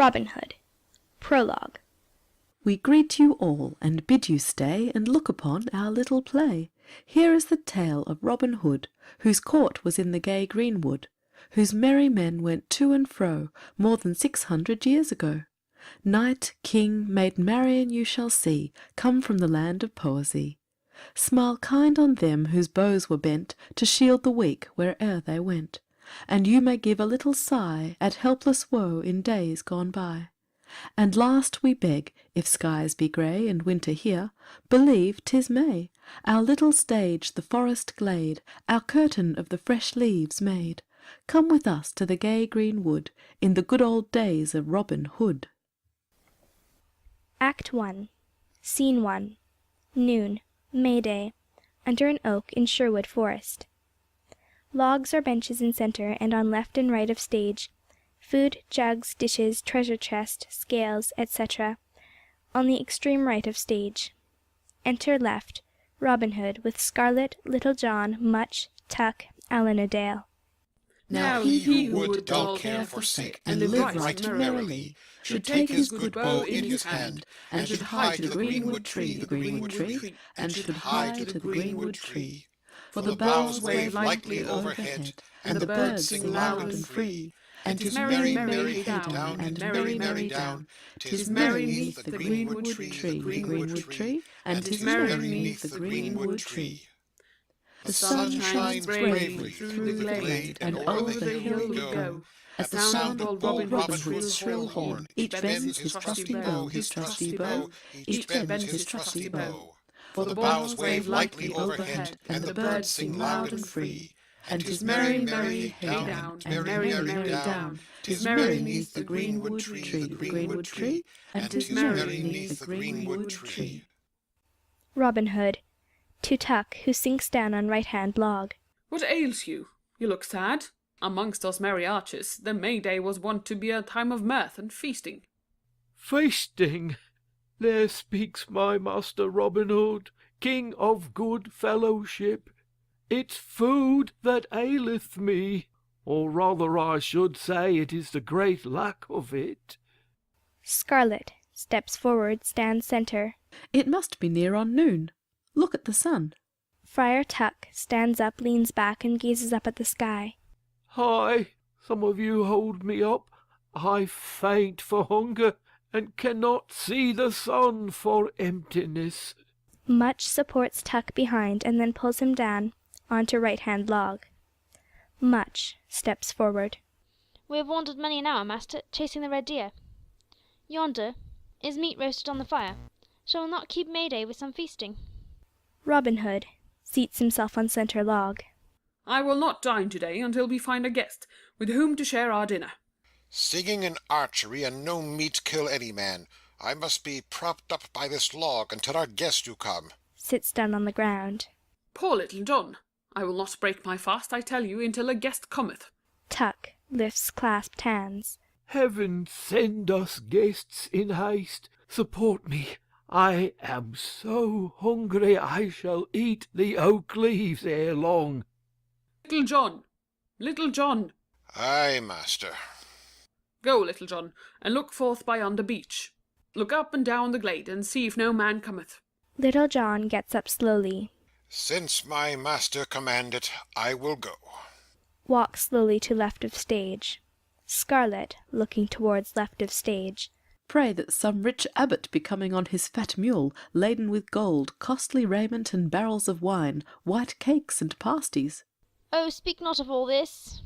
Robin Hood. Prologue. We greet you all, and bid you stay and look upon our little play. Here is the tale of Robin Hood, whose court was in the gay greenwood, whose merry men went to and fro more than 600 years ago. Knight, king, maid Marian you shall see, come from the land of poesy. Smile kind on them whose bows were bent to shield the weak where'er they went, and you may give a little sigh at helpless woe in days gone by. And last we beg, if skies be grey and winter here, believe 'tis May, our little stage the forest glade, our curtain of the fresh leaves made. Come with us to the gay green wood, in the good old days of Robin Hood. Act 1. Scene 1. Noon. May Day. Under an oak in Sherwood Forest. Logs or benches in centre and on left and right of stage. Food, jugs, dishes, treasure chest, scales, etc. on the extreme right of stage. Enter left, Robin Hood with Scarlet, Little John, Much, Tuck, Allen a Dale. Now he who would dull care forsake, and live right merrily, should take his good bow in his hand, and should hie to the greenwood tree, and should hie to the greenwood tree. For the boughs wave lightly overhead, and the birds sing loud and free. And 'tis merry, merry down, and merry, merry down. 'Tis merry neath the greenwood tree, and 'tis merry neath the greenwood tree. The sun shines bravely through the glade, and over the hill we go. At the sound of bold Robin Hood's shrill horn, each bends his trusty bow, each bends his trusty bow. For the boughs wave lightly overhead, and the birds sing loud and free. And 'tis merry, merry down, and merry, merry down. 'Tis merry neath the greenwood tree, and 'tis merry neath the greenwood tree. Robin Hood. To Tuck, who sinks down on right-hand log. What ails you? You look sad. Amongst us merry archers, the May Day was wont to be a time of mirth and feasting. Feasting? There speaks my master Robin Hood, king of good fellowship. It's food that aileth me, or rather I should say it is the great lack of it. Scarlet steps forward, stands centre. It must be near on noon. Look at the sun. Friar Tuck stands up, leans back, and gazes up at the sky. Hi, some of you hold me up. I faint for hunger, and cannot see the sun for emptiness. Much supports Tuck behind, and then pulls him down onto right-hand log. Much steps forward. We have wandered many an hour, master, chasing the red deer. Yonder is meat roasted on the fire. Shall we not keep May Day with some feasting? Robin Hood seats himself on centre log. I will not dine today until we find a guest with whom to share our dinner. Singing and archery and no meat kill any man. I must be propped up by this log until our guest do come. Sits down on the ground. Poor Little John, I will not break my fast, I tell you, until a guest cometh. Tuck lifts clasped hands. Heaven send us guests in haste. Support me. I am so hungry I shall eat the oak leaves ere long. Little John! Little John! Aye, master. Go, Little John, and look forth by yonder beach. Look up and down the glade, and see if no man cometh. Little John gets up slowly. Since my master command it, I will go. Walks slowly to left of stage. Scarlet, looking towards left of stage. Pray that some rich abbot be coming on his fat mule, laden with gold, costly raiment, and barrels of wine, white cakes and pasties. Oh, speak not of all this.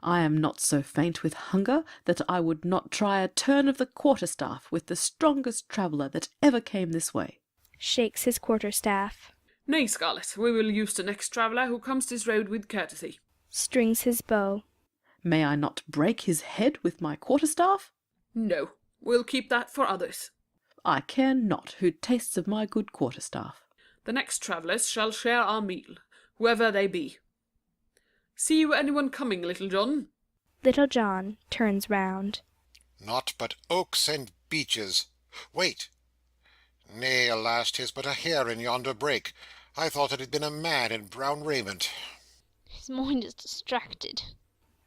I am not so faint with hunger that I would not try a turn of the quarterstaff with the strongest traveller that ever came this way. Shakes his quarterstaff. Nay, Scarlet, we will use the next traveller who comes this road with courtesy. Strings his bow. May I not break his head with my quarterstaff? No, we'll keep that for others. I care not who tastes of my good quarterstaff. The next travellers shall share our meal, whoever they be. See you anyone coming, Little John? Little John turns round. Naught but oaks and beeches. Wait. Nay, alas, 'tis but a hare in yonder brake. I thought it had been a man in brown raiment. His mind is distracted.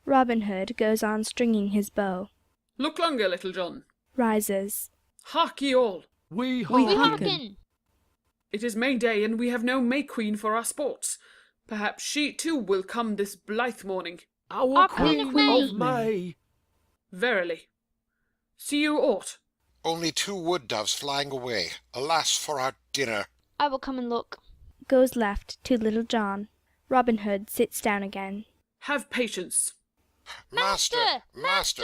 Robin Hood goes on stringing his bow. Look longer, Little John. Rises. Hark ye all. We We We hearken. hearken. It is May Day, and we have no May Queen for our sports. Perhaps she too will come this blithe morning. Our Queen of Queen May. of May. Verily. See you aught? Only 2 wood doves flying away. Alas for our dinner! I will come and look. Goes left to Little John. Robin Hood sits down again. Have patience. Master! Master!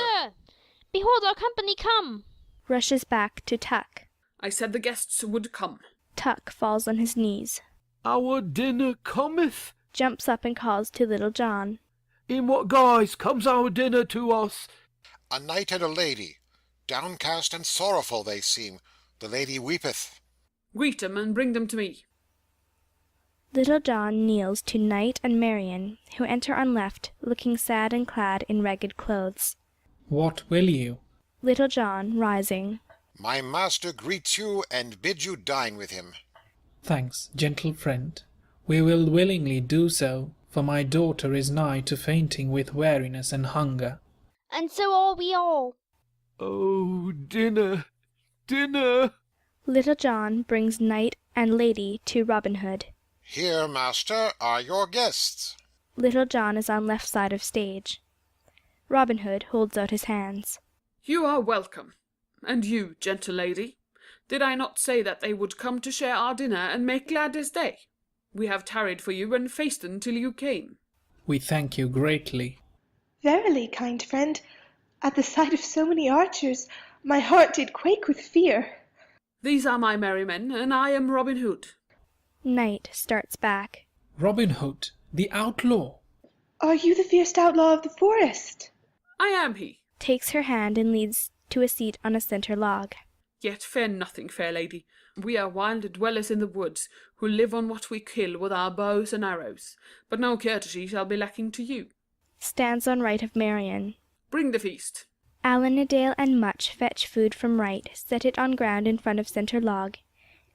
Behold our company come. Rushes back to Tuck. I said the guests would come. Tuck falls on his knees. Our dinner cometh. Jumps up and calls to Little John. In what guise comes our dinner to us? A knight and a lady. Downcast and sorrowful they seem. The lady weepeth. Greet them and bring them to me. Little John kneels to Knight and Marian, who enter on left, looking sad and clad in ragged clothes. What will you? Little John, rising. My master greets you and bids you dine with him. Thanks, gentle friend. We will willingly do so, for my daughter is nigh to fainting with weariness and hunger. And so are we all. Oh, dinner, dinner. Little John brings Knight and Lady to Robin Hood. Here, master, are your guests. Little John is on left side of stage. Robin Hood holds out his hands. You are welcome. And you, gentle lady, did I not say that they would come to share our dinner and make glad this day? We have tarried for you and feasted till you came. We thank you greatly. Verily, kind friend, at the sight of so many archers, my heart did quake with fear. These are my merry men, and I am Robin Hood. Knight starts back. Robin Hood, the outlaw. Are you the fierce outlaw of the forest? I am he. Takes her hand and leads to a seat on a centre log. Yet fear nothing, fair lady. We are wild dwellers in the woods, who live on what we kill with our bows and arrows. But no courtesy shall be lacking to you. Stands on right of Marian. Bring the feast. Alan-a-Dale and Much fetch food from right, set it on ground in front of centre log,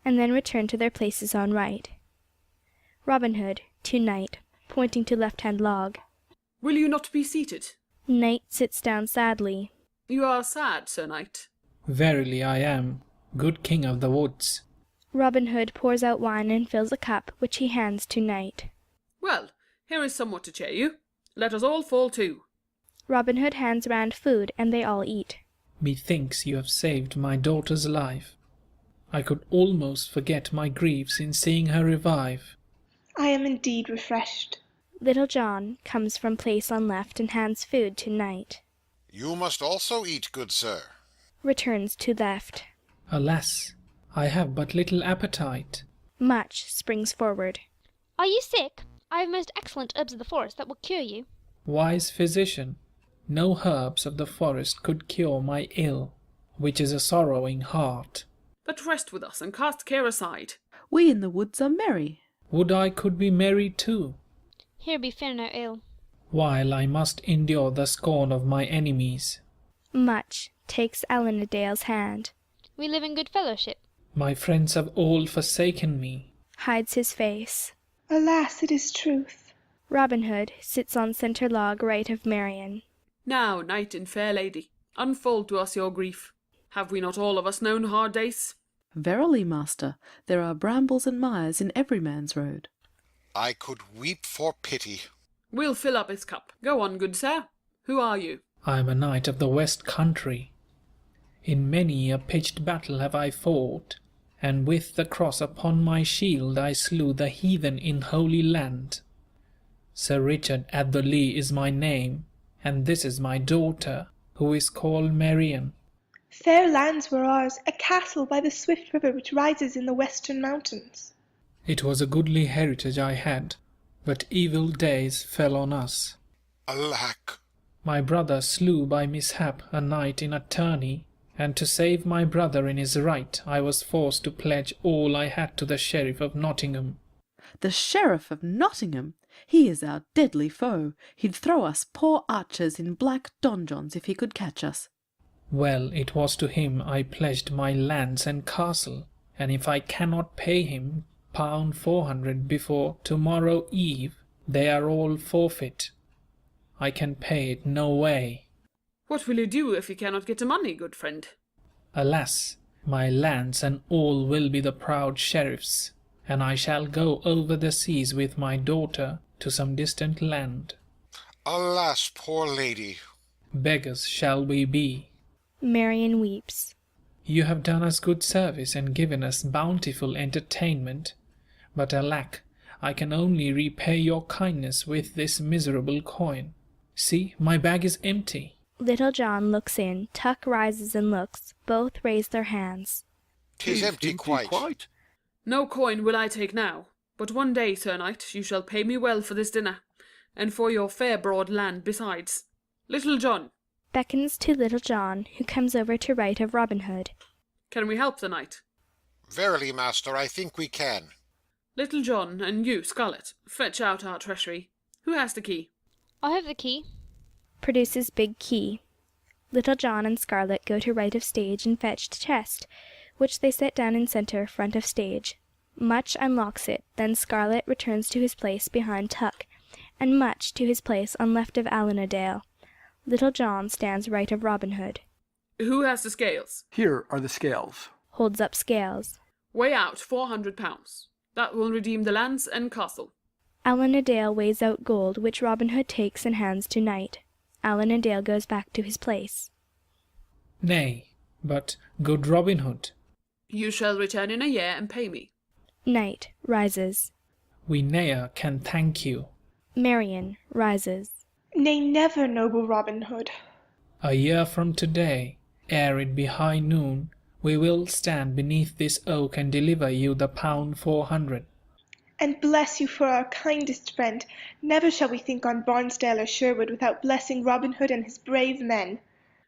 and then return to their places on right. Robin Hood, to Knight, pointing to left-hand log. Will you not be seated? Knight sits down sadly. You are sad, Sir Knight. Verily I am, good king of the woods. Robin Hood pours out wine and fills a cup, which he hands to Knight. Well, here is somewhat to cheer you. Let us all fall to. Robin Hood hands round food, and they all eat. Methinks you have saved my daughter's life. I could almost forget my griefs in seeing her revive. I am indeed refreshed. Little John comes from place on left and hands food to Knight. You must also eat, good sir. Returns to left. Alas, I have but little appetite. Much springs forward. Are you sick? I have most excellent herbs of the forest that will cure you. Wise physician, no herbs of the forest could cure my ill, which is a sorrowing heart. But rest with us and cast care aside. We in the woods are merry. Would I could be merry too, Here be fear no ill. while I must endure the scorn of my enemies. Much takes Alan-a-Dale's hand. We live in good fellowship. My friends have all forsaken me. Hides his face. Alas, it is truth. Robin Hood sits on centre log right of Marian. Now, knight and fair lady, unfold to us your grief. Have we not all of us known hard days? Verily, master, there are brambles and mires in every man's road. I could weep for pity. We'll fill up his cup. Go on, good sir. Who are you? I am a knight of the West Country. In many a pitched battle have I fought, and with the cross upon my shield I slew the heathen in Holy Land. Sir Richard at the Lee is my name, and this is my daughter, who is called Marian. Fair lands were ours, a castle by the swift river which rises in the western mountains. It was a goodly heritage I had, but evil days fell on us. Alack! My brother slew by mishap a knight in a tourney, and to save my brother in his right I was forced to pledge all I had to the Sheriff of Nottingham. The Sheriff of Nottingham? He is our deadly foe. He'd throw us poor archers in black donjons if he could catch us. Well, it was to him I pledged my lands and castle, and if I cannot pay him £400 before tomorrow eve, they are all forfeit. I can pay it no way. What will you do if you cannot get the money, good friend? Alas, my lands and all will be the proud sheriff's, and I shall go over the seas with my daughter to some distant land. Alas, poor lady! Beggars shall we be. Marion weeps. You have done us good service and given us bountiful entertainment, but alack, I can only repay your kindness with this miserable coin. See, my bag is empty. Little John looks in. Tuck rises and looks. Both raise their hands. 'Tis empty quite. No coin will I take now, but one day, Sir Knight, you shall pay me well for this dinner, and for your fair broad land besides. Little John. Beckons to Little John, who comes over to write of Robin Hood. Can we help the knight? Verily, master, I think we can. Little John, and you, Scarlet, fetch out our treasury. Who has the key? I have the key. Produces big key. Little John and Scarlet go to right of stage and fetch the chest, which they set down in centre front of stage. Much unlocks it, then Scarlet returns to his place behind Tuck, and Much to his place on left of Allen a Dale. Little John stands right of Robin Hood. Who has the scales? Here are the scales. Holds up scales. Weigh out 400 pounds. That will redeem the lands and castle. Allen a Dale weighs out gold, which Robin Hood takes and hands to Knight. Allen a Dale goes back to his place. Nay, but, good Robin Hood, You shall return in a year and pay me. Knight rises. we ne'er can thank you. Marion rises. Nay, never, noble Robin Hood. A year from today, ere it be high noon, we will stand beneath this oak and deliver you the £400. And bless you for our kindest friend. Never shall we think on Barnesdale or Sherwood without blessing Robin Hood and his brave men.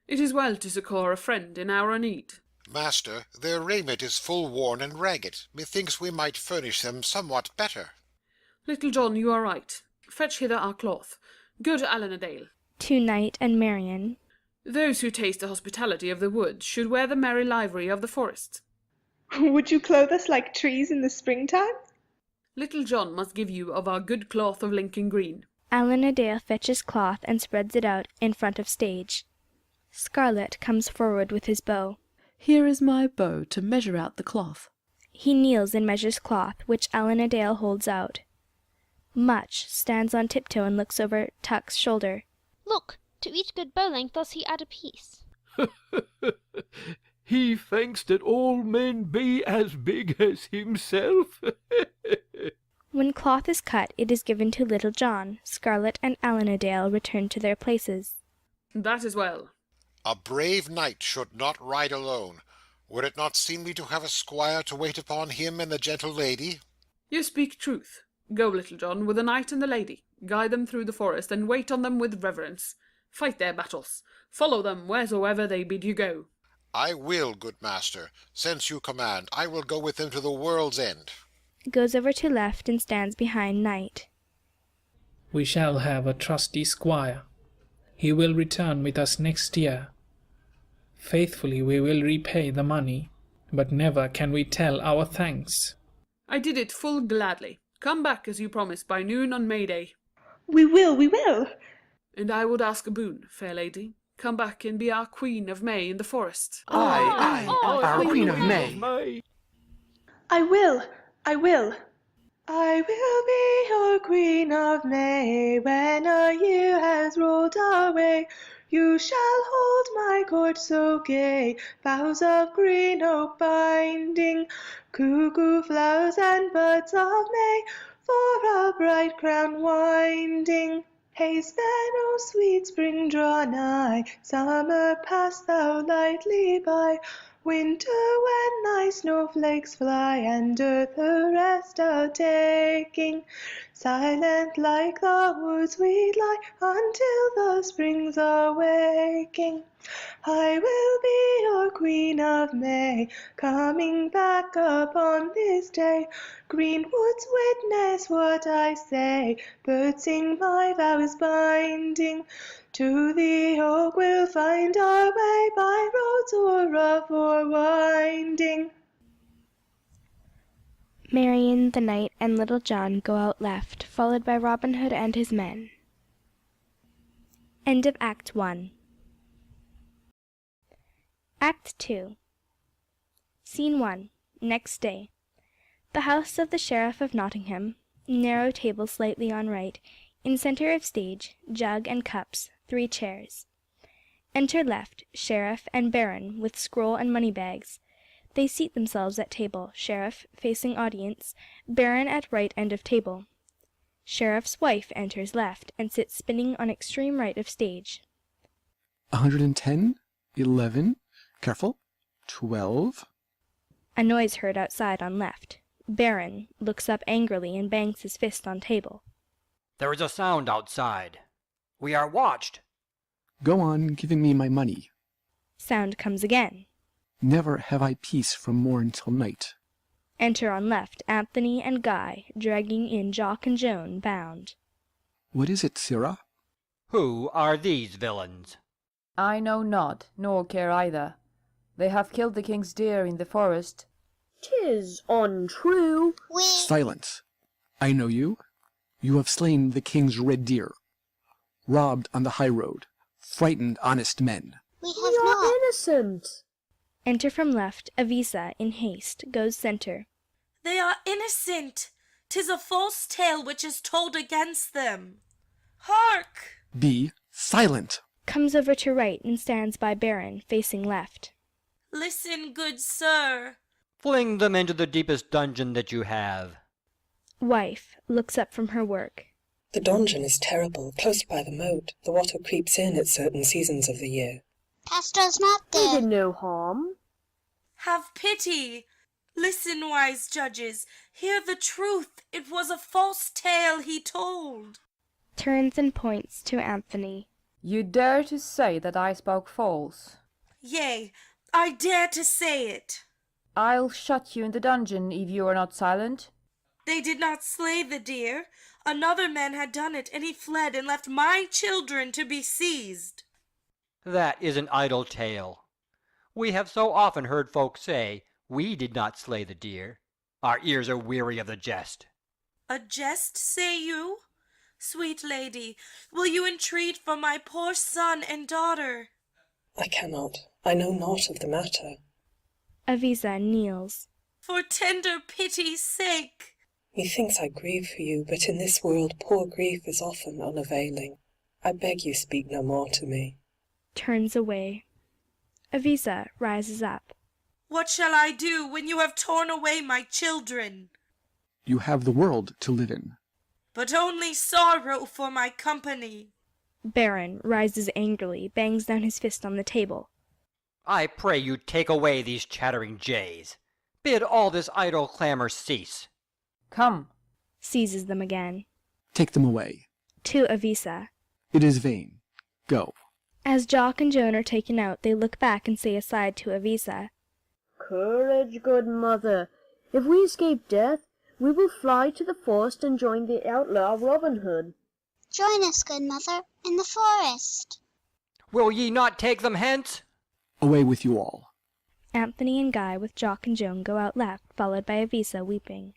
It is well to succour a friend in our need. Master, their raiment is full worn and ragged. Methinks we might furnish them somewhat better. Little John, you are right. Fetch hither our cloth. Good Allen a Dale. To Knight and Marion. Those who taste the hospitality of the wood should wear the merry livery of the forest. Would you clothe us like trees in the springtime? Little John must give you of our good cloth of Lincoln green. Allen a Dale fetches cloth and spreads it out in front of stage. Scarlet comes forward with his bow. Here is my bow to measure out the cloth. He kneels and measures cloth, which Allen a Dale holds out. Much stands on tiptoe and looks over Tuck's shoulder. Look, to each good bow length does he add a piece. He thinks that all men be as big as himself. When cloth is cut, it is given to Little John. Scarlet and Allen a Dale return to their places. That is well. A brave knight should not ride alone. Were it not seemly to have a squire to wait upon him and the gentle lady? You speak truth. Go, Little John, with the knight and the lady. Guide them through the forest, and wait on them with reverence. Fight their battles. Follow them wheresoever they bid you go. I will, good master. Since you command, I will go with them to the world's end. Goes over to left and stands behind Knight. We shall have a trusty squire. He will return with us next year. Faithfully we will repay the money, but never can we tell our thanks. I did it full gladly. Come back as you promised by noon on May Day. We will, we will. And I would ask a boon, fair lady. Come back and be our Queen of May in the forest. Aye, our Queen of May. I will, I will. I will be your Queen of May when a year has rolled away. You shall hold my court so gay, boughs of green oak binding, cuckoo flowers and buds of May, for a bright crown winding. Haste then, O sweet spring, draw nigh, summer pass thou lightly by, winter when thy snowflakes fly, and earth her rest a-taking. Silent like the woods we lie, until the springs are waking. I will be your Queen of May, coming back upon this day. Green woods witness what I say, birds sing my vows binding. To the oak we'll find our way, by roads or rough or winding. Marion, the Knight, and Little John go out left, followed by Robin Hood and his men. End of Act 1. Act 2. Scene 1. Next day. The house of the Sheriff of Nottingham. Narrow table slightly on right. In centre of stage, jug and cups, 3 chairs. Enter left, Sheriff and Baron, with scroll and money bags. They seat themselves at table, Sheriff facing audience, Baron at right end of table. Sheriff's wife enters left, and sits spinning on extreme right of stage. 110, 11, careful, 12. A noise heard outside on left. Baron looks up angrily and bangs his fist on table. There is a sound outside. We are watched. Go on giving me my money. Sound comes again. Never have I peace from morn till night. Enter on left Anthony and Guy, dragging in Jock and Joan, bound. What is it, sirrah? Who are these villains? I know not, nor care either. They have killed the king's deer in the forest. 'Tis untrue. Silence. I know you. You have slain the king's red deer, robbed on the high road, frightened honest men. We are innocent. Enter from left Avisa, in haste, goes centre. They are innocent. 'Tis a false tale which is told against them. Hark! Be silent. Comes over to right and stands by Baron, facing left. Listen, good sir. Fling them into the deepest dungeon that you have. Wife looks up from her work. The dungeon is terrible, close by the moat. The water creeps in at certain seasons of the year. Pastor's not there. We did no harm. Have pity. Listen, wise judges. Hear the truth. It was a false tale he told. Turns and points to Anthony. You dare to say that I spoke false? Yea, I dare to say it. I'll shut you in the dungeon if you are not silent. They did not slay the deer. Another man had done it, and he fled and left my children to be seized. That is an idle tale. We have so often heard folk say, we did not slay the deer. Our ears are weary of the jest. A jest, say you? Sweet lady, will you entreat for my poor son and daughter? I cannot. I know naught of the matter. Avisa kneels. For tender pity's sake. Methinks I grieve for you, but in this world poor grief is often unavailing. I beg you speak no more to me. Turns away. Avisa rises up. What shall I do when you have torn away my children? You have the world to live in. But only sorrow for my company. Baron rises angrily, bangs down his fist on the table. I pray you take away these chattering jays. Bid all this idle clamour cease. Come. Seizes them again. Take them away. To Avisa. It is vain. Go. As Jock and Joan are taken out, they look back and say aside to Avisa. Courage, good mother. If we escape death, we will fly to the forest and join the outlaw Robin Hood. Join us, good mother, in the forest. Will ye not take them hence? Away with you all. Anthony and Guy with Jock and Joan go out left, followed by Avisa weeping.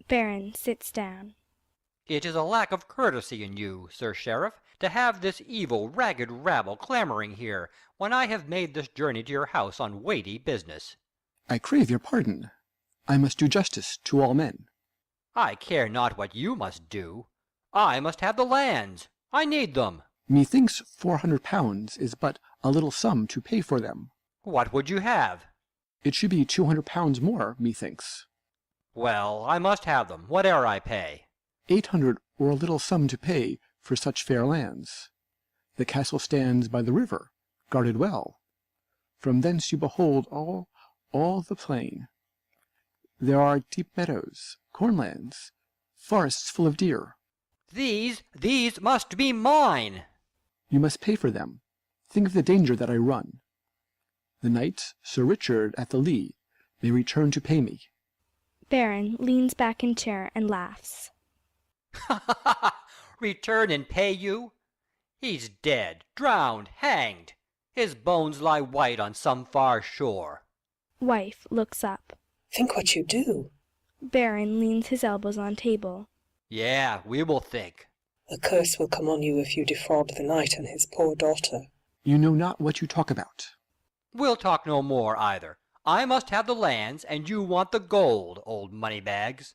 Baron sits down. It is a lack of courtesy in you, Sir Sheriff, to have this evil, ragged rabble clamouring here, when I have made this journey to your house on weighty business. I crave your pardon. I must do justice to all men. I care not what you must do. I must have the lands. I need them. Methinks 400 pounds is but a little sum to pay for them. What would you have? It should be 200 pounds more, methinks. Well, I must have them, whate'er I pay. 800 or a little sum to pay for such fair lands. The castle stands by the river, guarded well. From thence you behold all the plain. There are deep meadows, cornlands, forests full of deer. These must be mine. You must pay for them. Think of the danger that I run. The knight, Sir Richard at the lee, may return to pay me. Baron leans back in chair and laughs. Return and pay you? He's dead, drowned, hanged. His bones lie white on some far shore. Wife looks up. Think what you do. Baron leans his elbows on table. Yeah, we will think. A curse will come on you if you defraud the knight and his poor daughter. You know not what you talk about. We'll talk no more either. I must have the lands, and you want the gold, old moneybags.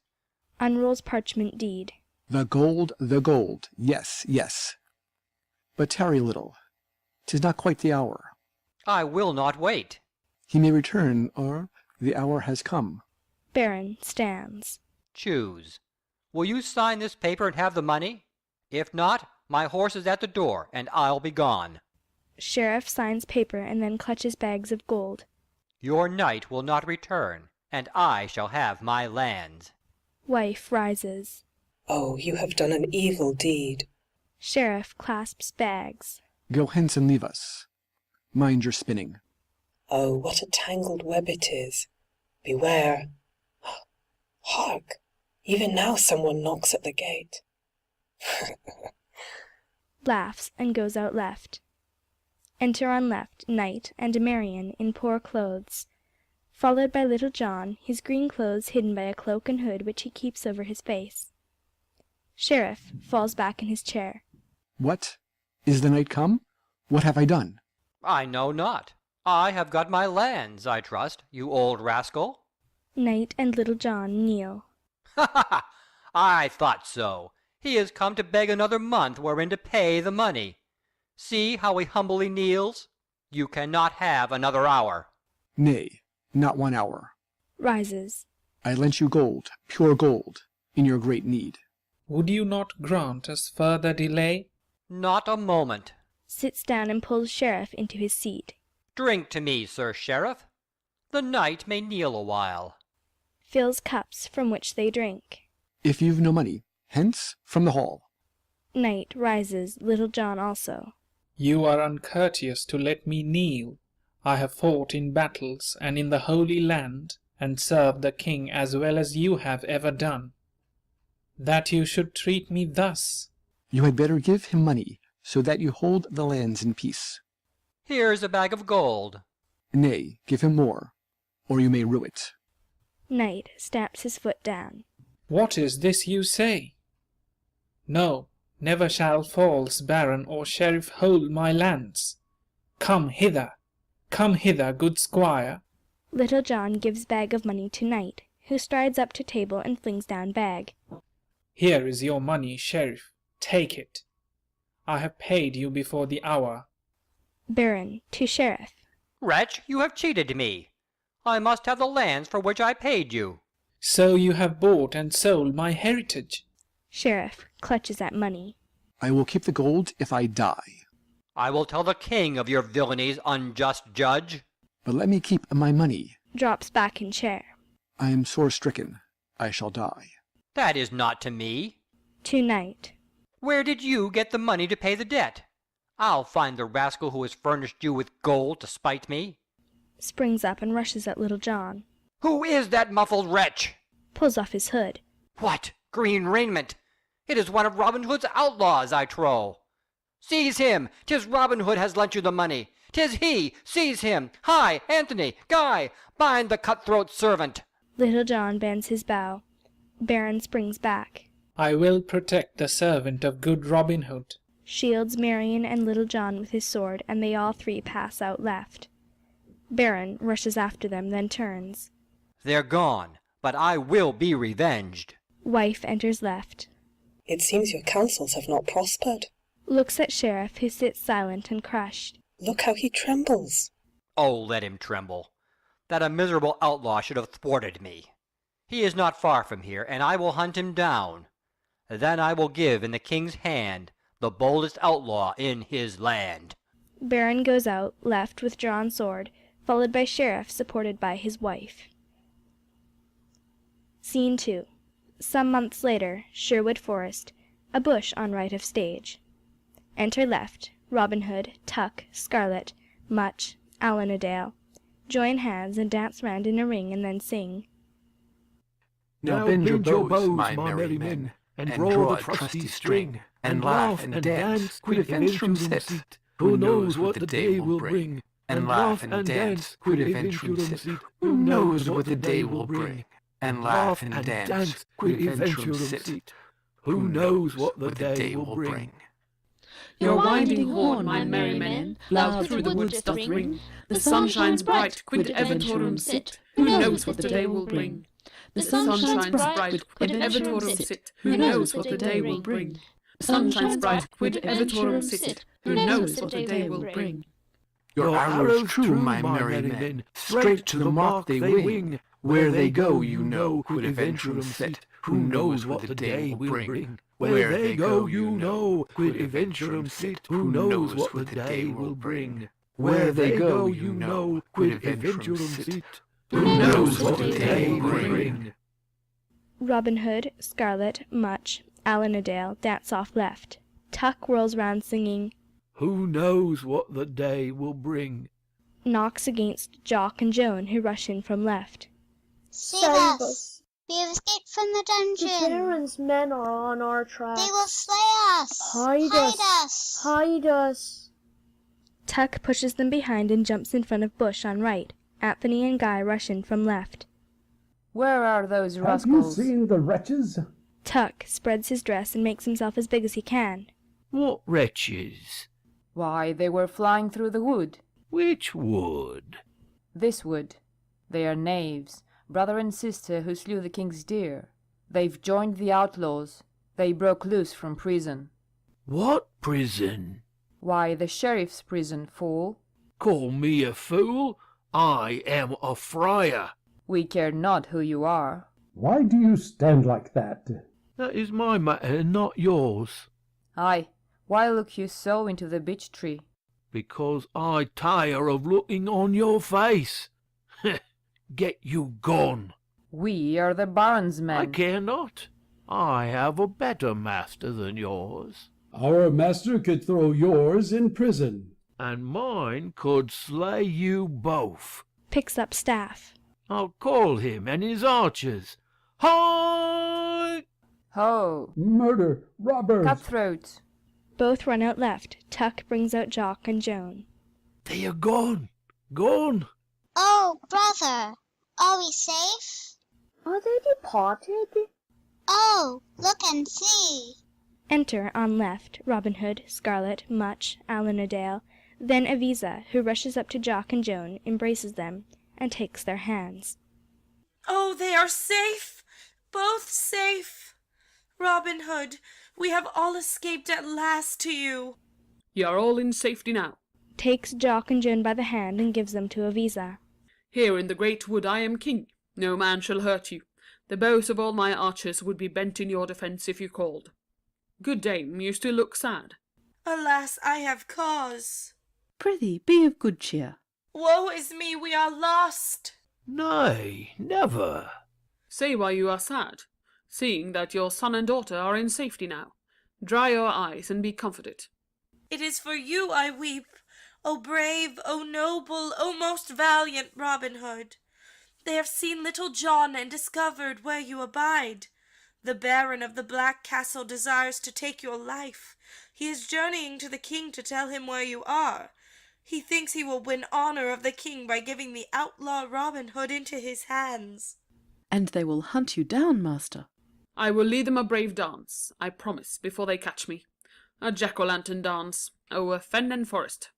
Unrolls parchment deed. The gold, yes, yes. But tarry a little. 'Tis not quite the hour. I will not wait. He may return, or the hour has come. Baron stands. Choose. Will you sign this paper and have the money? If not, my horse is at the door, and I'll be gone. Sheriff signs paper and then clutches bags of gold. Your knight will not return, and I shall have my lands. Wife rises. Oh, you have done an evil deed. Sheriff clasps bags. Go hence and leave us. Mind your spinning. Oh, what a tangled web it is. Beware. Hark! Even now someone knocks at the gate. Laughs and goes out left. Enter on left Knight and Marian in poor clothes, followed by Little John, his green clothes hidden by a cloak and hood which he keeps over his face. Sheriff falls back in his chair. What? Is the night come? What have I done? I know not. I have got my lands, I trust, you old rascal. Knight and Little John kneel. Ha ha ha! I thought so. He is come to beg another month wherein to pay the money. See how he humbly kneels. You cannot have another hour. Nay, not 1 hour. Rises. I lent you gold, pure gold, in your great need. Would you not grant us further delay? Not a moment. Sits down and pulls Sheriff into his seat. Drink to me, Sir Sheriff. The knight may kneel a while. Fills cups from which they drink. If you've no money, hence from the hall. Knight rises, Little John also. You are uncourteous to let me kneel. I have fought in battles and in the Holy Land, and served the king as well as you have ever done. That you should treat me thus. You had better give him money, so that you hold the lands in peace. Here's a bag of gold. Nay, give him more, or you may rue it. Knight stamps his foot down. What is this you say? No, never shall false baron or sheriff hold my lands. Come hither, good squire. Little John gives bag of money to Knight, who strides up to table and flings down bag. Here is your money, sheriff. Take it. I have paid you before the hour. Baron to Sheriff. Wretch, you have cheated me. I must have the lands for which I paid you. So you have bought and sold my heritage. Sheriff clutches at money. I will keep the gold if I die. I will tell the king of your villainies, unjust judge. But let me keep my money. Drops back in chair. I am sore stricken. I shall die. That is not to me. To Knight. Where did you get the money to pay the debt? I'll find the rascal who has furnished you with gold to spite me. Springs up and rushes at Little John. Who is that muffled wretch? Pulls off his hood. What? Green raiment! It is one of Robin Hood's outlaws, I trow. Seize him! 'Tis Robin Hood has lent you the money. 'Tis he! Seize him! Hi, Anthony! Guy! Bind the cutthroat servant! Little John bends his bow. Baron springs back. I will protect the servant of good Robin Hood. Shields Marian and Little John with his sword, and they all three pass out left. Baron rushes after them, then turns. They're gone, but I will be revenged. Wife enters left. It seems your counsels have not prospered. Looks at Sheriff, who sits silent and crushed. Look how he trembles. Oh, let him tremble. That a miserable outlaw should have thwarted me. He is not far from here, and I will hunt him down. Then I will give in the king's hand the boldest outlaw in his land. Baron goes out, left with drawn sword, followed by Sheriff supported by his wife. Scene 2. Some months later, Sherwood Forest, a bush on right of stage. Enter left, Robin Hood, Tuck, Scarlet, Much, Allan a Dale. Join hands and dance round in a ring and then sing. Now bend your bows, my merry men, and draw the trusty string, and laugh and dance, quid adventurum sit. Who knows what the day will bring? And laugh and dance, quid adventurum sit. Who knows what the day will bring? And laugh and dance, quid adventurum sit. Who knows what the day will bring? Your winding horn, my merry men, loud through the woods doth ring. The sun shines bright, quid evitorum sit, who knows what the day will bring? The sun shines bright, quid evitorum sit, who knows what the day will bring? The sun shines bright, quid evitorum sit, who knows what the day will bring? Your arrows true, my merry men, straight to the mark they wing. Where they go, you know, quid eventurum sit, who knows what the day will bring? Where they go, you know, quid eventurum sit, who knows what the day will bring? Where they go, you know, quid eventurum sit, who knows what the day will bring? Robin Hood, Scarlet, Much, Allen a Dale dance off left. Tuck whirls round singing, Who knows what the day will bring? knocks against Jock and Joan, who rush in from left. Save us! We have escaped from the The dungeon. Baron's men are on our track. They will slay us. Hide us! Hide us! Tuck pushes them behind and jumps in front of Bush on right. Anthony and Guy rush in from left. Where are those Have rascals? you seen the wretches? Tuck spreads his dress and makes himself as big as he can. What wretches? Why, they were flying through the wood. Which wood? This wood. They are knaves, brother and sister who slew the king's deer. They've joined the outlaws. They broke loose from prison. What prison? Why, the sheriff's prison, fool. Call me a fool? I am a friar. We care not who you are. Why do you stand like that? That is my matter, not yours. Aye, why look you so into the beech tree? Because I tire of looking on your face. Get you gone. We are the Baron's men. I care not. I have a better master than yours. Our master could throw yours in prison. And mine could slay you both. Picks up staff. I'll call him and his archers. Hi! Ho! Murder! Robbers! Cutthroats! Both run out left. Tuck brings out Jock and Joan. They are gone. Gone. Oh, brother, are we safe? Are they departed? Oh, look and see. Enter, on left, Robin Hood, Scarlet, Much, Allen a Dale, then Aviza, who rushes up to Jock and Joan, embraces them, and takes their hands. Oh, they are safe! Both safe! Robin Hood, we have all escaped at last to you. Ye are all in safety now. Takes Jock and Joan by the hand and gives them to Aviza. Here in the great wood I am king. No man shall hurt you. The bows of all my archers would be bent in your defence if you called. Good dame, you still look sad. Alas, I have cause. Prithee, be of good cheer. Woe is me, we are lost. Nay, never. Say why you are sad, seeing that your son and daughter are in safety now. Dry your eyes and be comforted. It is for you I weep, O brave, O noble, O most valiant Robin Hood. They have seen Little John and discovered where you abide. The Baron of the Black Castle desires to take your life. He is journeying to the king to tell him where you are. He thinks he will win honor of the king by giving the outlaw Robin Hood into his hands. And they will hunt you down, master. I will lead them a brave dance, I promise, before they catch me. A jack-o'-lantern dance over fen and forest.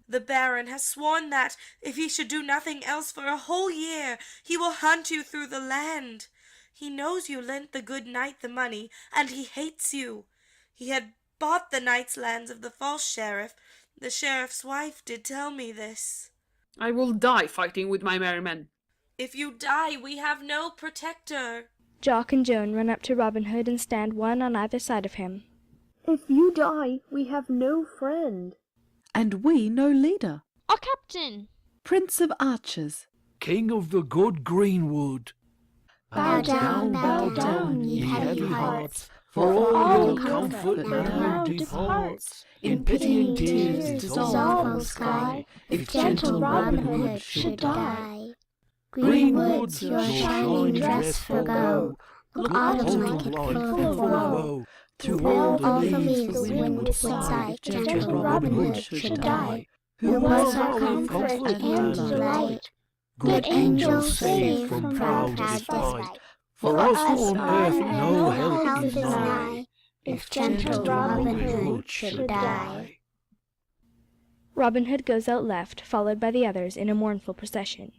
The Baron has sworn that, if he should do nothing else for a whole year, he will hunt you through the land. He knows you lent the good knight the money, and he hates you. He had bought the knight's lands of the false sheriff. The sheriff's wife did tell me this. I will die fighting with my merry men. If you die, we have no protector. Jock and Joan run up to Robin Hood and stand one on either side of him. If you die, we have no friend. And we no leader. Our captain! Prince of archers. King of the good greenwood. Bow down, ye heavy hearts, for all your comfort now departs. In pitying tears dissolve on sky, if gentle Robin Hood should die. Green woods your shining dress forgo, look autumn like it full of woe. Through all the leaves the wind would sigh, gentle Robin Hood should die, who was our comfort and delight. Good angels save from proud despite, for us on earth no help is nigh, if gentle Robin Hood should die. Robin Hood goes out left, followed by the others in a mournful procession.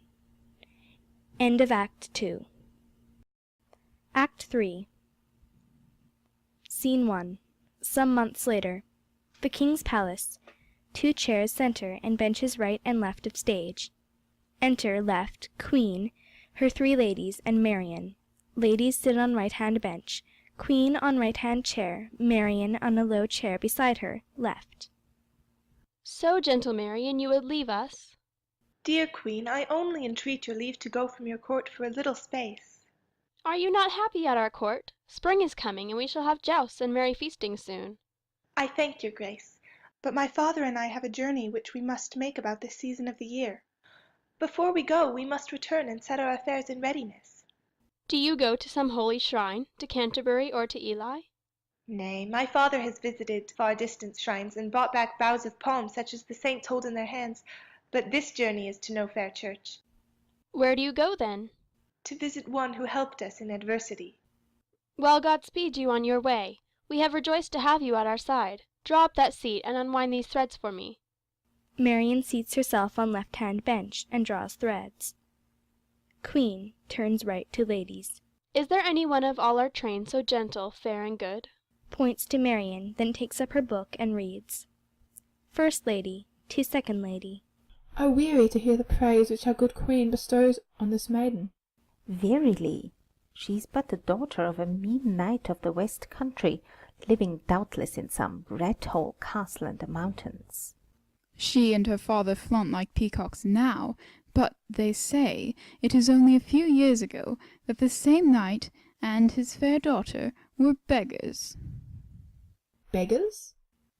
End of Act 2. Act 3. Scene 1. Some months later. The King's palace. 2 chairs centre and benches right and left of stage. Enter, left, Queen, her 3 ladies, and Marian. Ladies sit on right-hand bench. Queen on right-hand chair, Marian on a low chair beside her, left. So, gentle Marian, you would leave us? Dear Queen, I only entreat your leave to go from your court for a little space. Are you not happy at our court? Spring is coming, and we shall have jousts and merry feasting soon. I thank your grace, but my father and I have a journey which we must make about this season of the year. Before we go, we must return and set our affairs in readiness. Do you go to some holy shrine, to Canterbury or to Ely? Nay, my father has visited far-distant shrines and brought back boughs of palm such as the saints hold in their hands, but this journey is to no fair church. Where do you go, then? To visit one who helped us in adversity. Well, God speed you on your way. We have rejoiced to have you at our side. Draw up that seat and unwind these threads for me. Marian seats herself on left-hand bench and draws threads. Queen turns right to ladies. Is there any one of all our train so gentle, fair, and good? Points to Marian, then takes up her book and reads. First Lady to Second Lady. I weary to hear the praise which our good Queen bestows on this maiden. Verily, she is but the daughter of a mean knight of the west country, living doubtless in some red-hole castle in the mountains. She and her father flaunt like peacocks now, but they say it is only a few years ago that the same knight and his fair daughter were beggars. Beggars?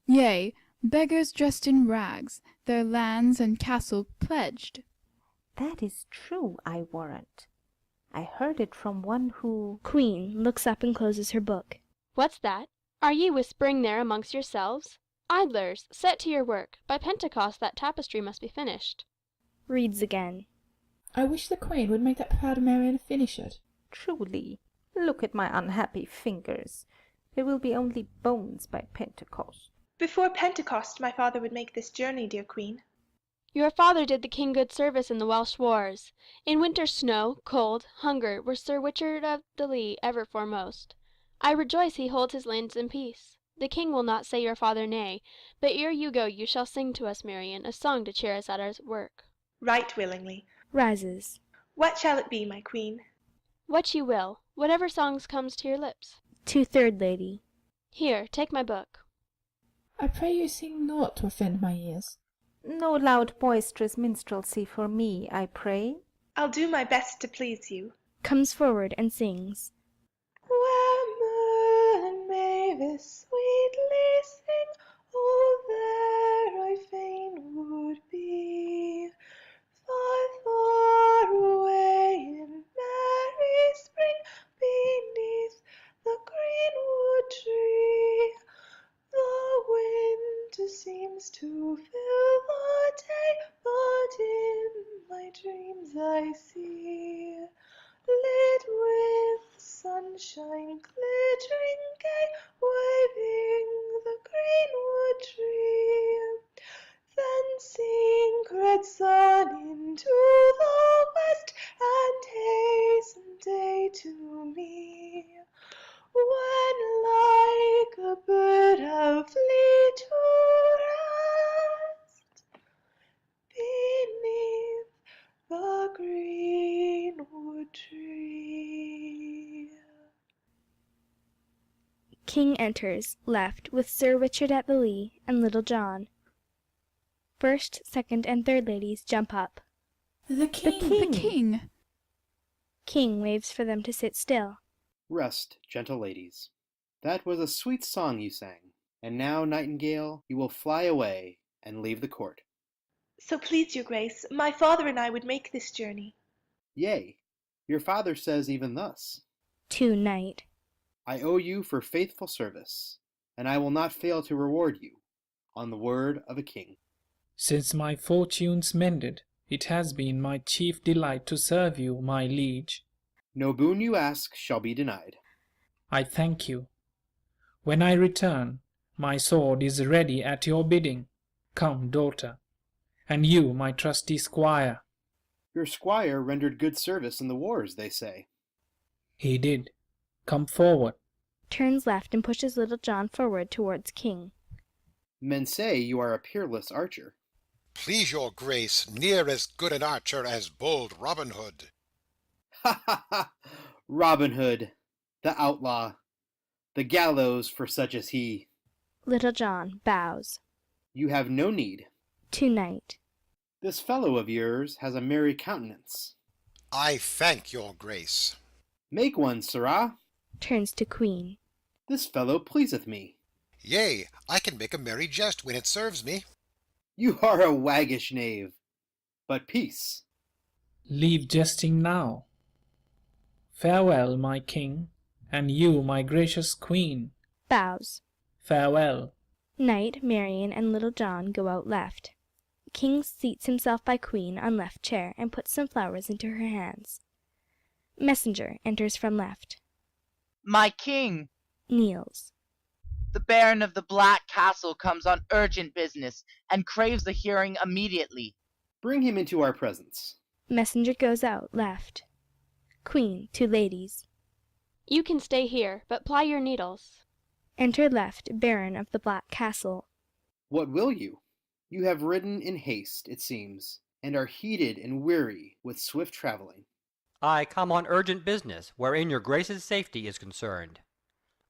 Yea, beggars dressed in rags, their lands and castle pledged. That is true, I warrant. I heard it from one who— Queen looks up and closes her book. What's that? Are ye whispering there amongst yourselves? Idlers, set to your work. By Pentecost that tapestry must be finished. Reads again. I wish the Queen would make that proud Marian finish it. Truly, look at my unhappy fingers. There will be only bones by Pentecost. Before Pentecost my father would make this journey, dear Queen. Your father did the king good service in the Welsh wars. In winter snow, cold, hunger, were Sir Richard of the Lee ever foremost. I rejoice he holds his lands in peace. The king will not say your father nay, but ere you go you shall sing to us, Marian, a song to cheer us at our work. Right willingly. Rises. What shall it be, my Queen? What you will, whatever songs comes to your lips. To Third Lady. Here, take my book. I pray you sing naught to offend my ears. No loud boisterous minstrelsy for me, I pray. I'll do my best to please you. Comes forward and sings. Where Merlin Mavis sweetly sing, oh, there I fain would be. Far, far away in merry spring, beneath the greenwood tree. The winter seems to fill the day, but in my dreams I see, lit with sunshine glittering gay, waving the greenwood tree. Then sink red sun into the west, and hasten day to me. When like a bird I flee to rest beneath the greenwood tree. King enters, left, with Sir Richard at the Lee and Little John. First, second, and third ladies jump up. The king! The king! King waves for them to sit still. Rest, gentle ladies. That was a sweet song you sang, and now, Nightingale, you will fly away and leave the court. So please your grace, my father and I would make this journey. Yea, your father says even thus. To Knight. I owe you for faithful service, and I will not fail to reward you, on the word of a king. Since my fortune's mended, it has been my chief delight to serve you, my liege. No boon you ask shall be denied. I thank you. When I return, my sword is ready at your bidding. Come, daughter, and you, my trusty squire. Your squire rendered good service in the wars, they say. He did. Come forward. Turns left and pushes Little John forward towards King. Men say you are a peerless archer. Please your grace, near as good an archer as bold Robin Hood. Ha ha ha! Robin Hood, the outlaw, the gallows for such as he. Little John bows. You have no need. To Knight. This fellow of yours has a merry countenance. I thank your grace. Make one, sirrah. Turns to Queen. This fellow pleaseth me. Yea, I can make a merry jest when it serves me. You are a waggish knave. But peace. Leave jesting now. Farewell, my king, and you, my gracious queen. Bows. Farewell. Knight, Marion, and Little John go out left. King seats himself by Queen on left chair and puts some flowers into her hands. Messenger enters from left. My king! Kneels. The Baron of the Black Castle comes on urgent business and craves a hearing immediately. Bring him into our presence. Messenger goes out left. Queen to ladies. You can stay here, but ply your needles. Enter left Baron of the Black Castle. What will you? You have ridden in haste, it seems, and are heated and weary with swift travelling. I come on urgent business, wherein your grace's safety is concerned.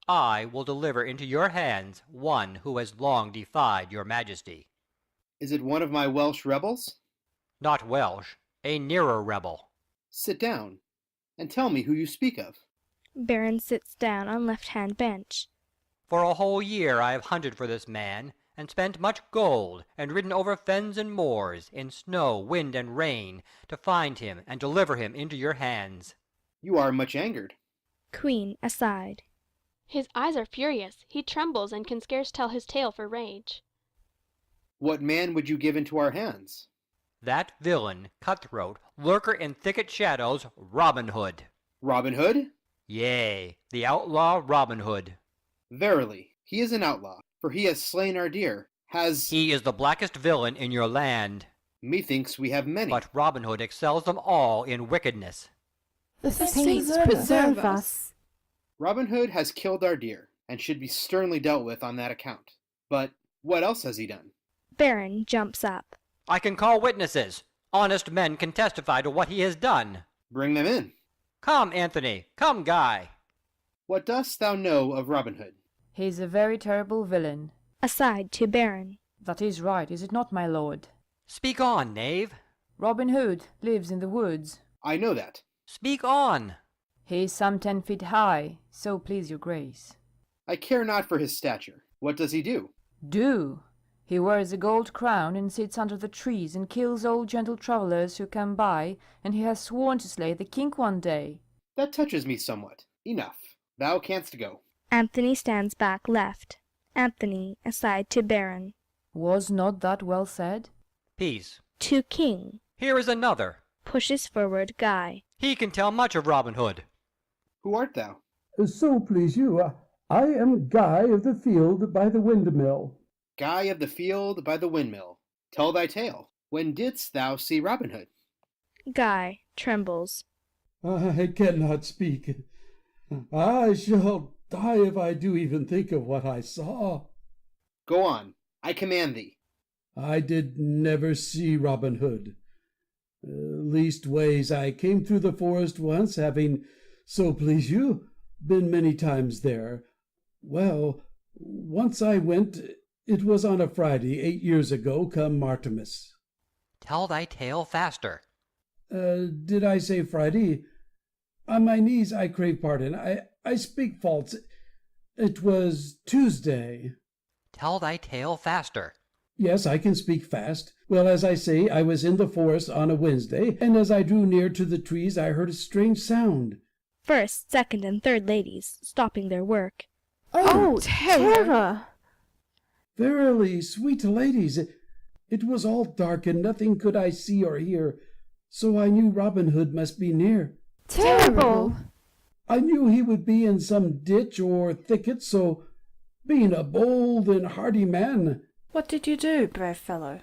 I will deliver into your hands one who has long defied your majesty. Is it one of my Welsh rebels? Not Welsh, a nearer rebel. Sit down, and tell me who you speak of. Baron sits down on left-hand bench. For a whole year I have hunted for this man, and spent much gold, and ridden over fens and moors, in snow, wind, and rain, to find him and deliver him into your hands. You are much angered. Queen aside. His eyes are furious. He trembles and can scarce tell his tale for rage. What man would you give into our hands? That villain, cutthroat, lurker in thicket shadows, Robin Hood. Robin Hood? Yea, the outlaw Robin Hood. Verily, he is an outlaw, for he has slain our deer. He is the blackest villain in your land. Methinks we have many. But Robin Hood excels them all in wickedness. The saints preserve us. Robin Hood has killed our deer, and should be sternly dealt with on that account. But what else has he done? Baron jumps up. I can call witnesses. Honest men can testify to what he has done. Bring them in. Come, Anthony. Come, Guy. What dost thou know of Robin Hood? He is a very terrible villain. Aside to Baron. That is right, is it not, my lord? Speak on, knave. Robin Hood lives in the woods. I know that. Speak on. He is some 10 feet high, so please your grace. I care not for his stature. What does he do? Do? He wears a gold crown and sits under the trees and kills all gentle travellers who come by, and he has sworn to slay the king one day. That touches me somewhat. Enough. Thou canst go. Anthony stands back left. Anthony aside to Baron. Was not that well said? Peace. To King. Here is another. Pushes forward Guy. He can tell much of Robin Hood. Who art thou? So please you, I am Guy of the Field by the Windmill. Guy of the Field by the Windmill. Tell thy tale. When didst thou see Robin Hood? Guy trembles. I cannot speak. I shall die if I do even think of what I saw. Go on. I command thee. I did never see Robin Hood. Leastways, I came through the forest once, having, so please you, been many times there. Well, once I went, it was on a Friday, 8 years ago, come Martimas. Tell thy tale faster. Did I say Friday? On my knees I crave pardon. I speak false. It was Tuesday. Tell thy tale faster. Yes, I can speak fast. Well, as I say, I was in the forest on a Wednesday, and as I drew near to the trees I heard a strange sound. First, second, and third ladies, stopping their work. Oh, terror! Verily, sweet ladies, it was all dark, and nothing could I see or hear, so I knew Robin Hood must be near. Terrible! I knew he would be in some ditch or thicket, so, being a bold and hardy man... What did you do, brave fellow?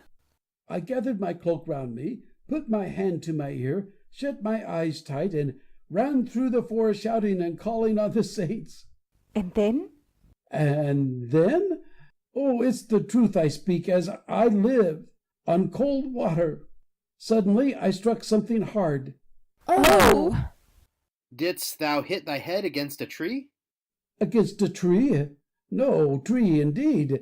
I gathered my cloak round me, put my hand to my ear, shut my eyes tight, and ran through the forest shouting and calling on the saints. And then? And then? Oh, it's the truth I speak as I live, on cold water. Suddenly I struck something hard. Oh! Didst thou hit thy head against a tree? Against a tree? No tree, indeed.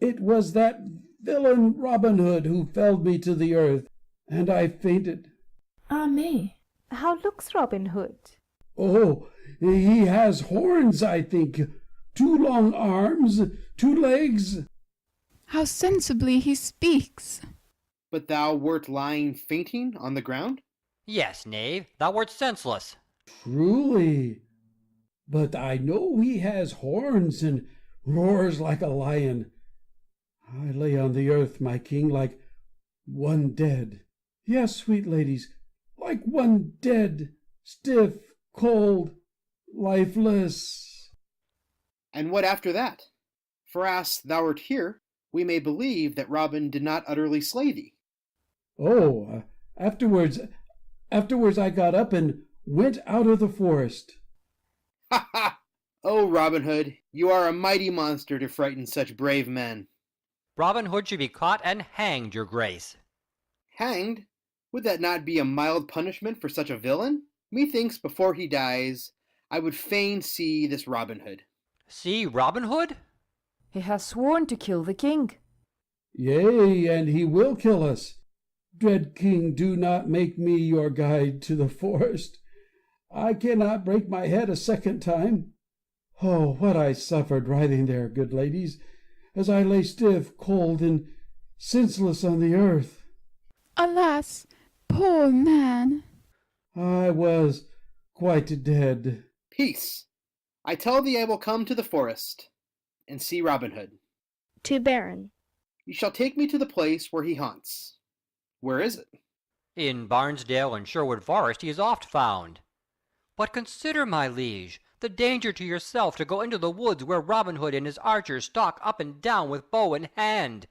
It was that villain Robin Hood who felled me to the earth, and I fainted. Ah me! How looks Robin Hood? Oh, he has horns, I think, 2 long arms, 2 legs. How sensibly he speaks! But thou wert lying fainting on the ground? Yes, knave, thou wert senseless. Truly. But I know he has horns and roars like a lion. I lay on the earth, my king, like one dead. Yes, sweet ladies, like one dead, stiff, cold, lifeless. And what after that? For as thou art here, we may believe that Robin did not utterly slay thee. Oh, afterwards I got up and went out of the forest. Ha ha! Oh, Robin Hood, you are a mighty monster to frighten such brave men. Robin Hood should be caught and hanged, your grace. Hanged? Would that not be a mild punishment for such a villain? Methinks before he dies, I would fain see this Robin Hood. See Robin Hood? He has sworn to kill the king. Yea, and he will kill us. Dread king, do not make me your guide to the forest. I cannot break my head a second time. Oh, what I suffered riding there, good ladies, as I lay stiff, cold, and senseless on the earth. Alas, poor man! I was quite dead. Peace! I tell thee I will come to the forest and see Robin Hood. To Baron. You shall take me to the place where he haunts. Where is it? In Barnesdale and Sherwood Forest he is oft found. But consider, my liege, the danger to yourself to go into the woods where Robin Hood and his archers stalk up and down with bow in hand.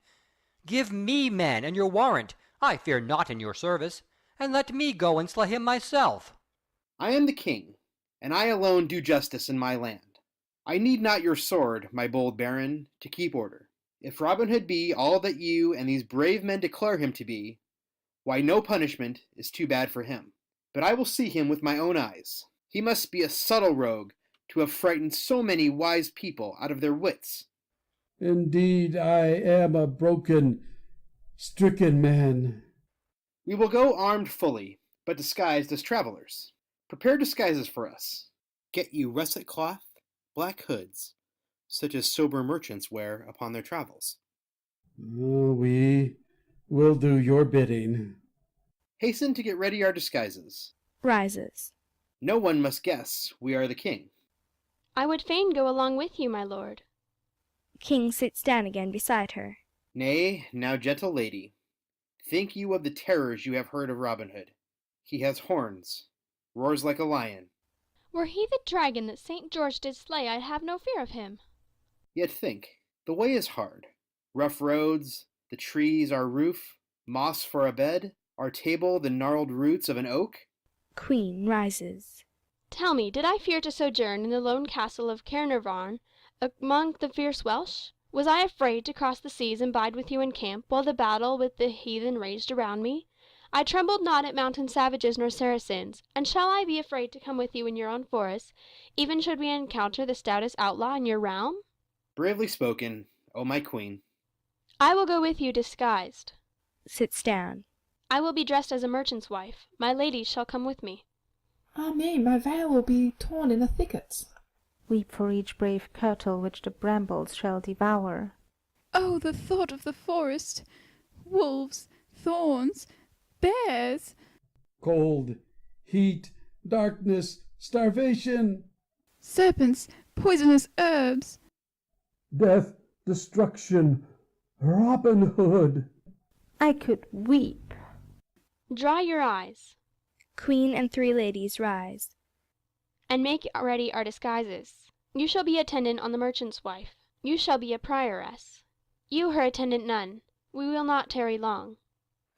Give me men and your warrant, I fear not in your service, and let me go and slay him myself. I am the king, and I alone do justice in my land. I need not your sword, my bold baron, to keep order. If Robin Hood be all that you and these brave men declare him to be, why no punishment is too bad for him. But I will see him with my own eyes. He must be a subtle rogue to have frightened so many wise people out of their wits. Indeed, I am a broken, stricken man. We will go armed fully, but disguised as travelers. Prepare disguises for us. Get you russet cloth, black hoods, such as sober merchants wear upon their travels. We will do your bidding. Hasten to get ready our disguises. Rises. No one must guess we are the king. I would fain go along with you, my lord. King sits down again beside her. Nay, now, gentle lady, think you of the terrors you have heard of Robin Hood. He has horns, roars like a lion. Were he the dragon that St. George did slay, I'd have no fear of him. Yet think, the way is hard. Rough roads, the trees our roof, moss for a bed, our table the gnarled roots of an oak. Queen rises. Tell me, did I fear to sojourn in the lone castle of Caernarvon among the fierce Welsh? Was I afraid to cross the seas and bide with you in camp, while the battle with the heathen raged around me? I trembled not at mountain savages nor Saracens, and shall I be afraid to come with you in your own forest, even should we encounter the stoutest outlaw in your realm? Bravely spoken, O my queen. I will go with you disguised. Sits down. I will be dressed as a merchant's wife. My ladies shall come with me. Ah me, my veil will be torn in the thickets. Weep for each brave kirtle which the brambles shall devour. Oh, the thought of the forest! Wolves, thorns, bears! Cold, heat, darkness, starvation! Serpents, poisonous herbs! Death, destruction, Robin Hood! I could weep. Dry your eyes. Queen and 3 ladies rise. And make ready our disguises. You shall be attendant on the merchant's wife. You shall be a prioress. You her attendant nun. We will not tarry long.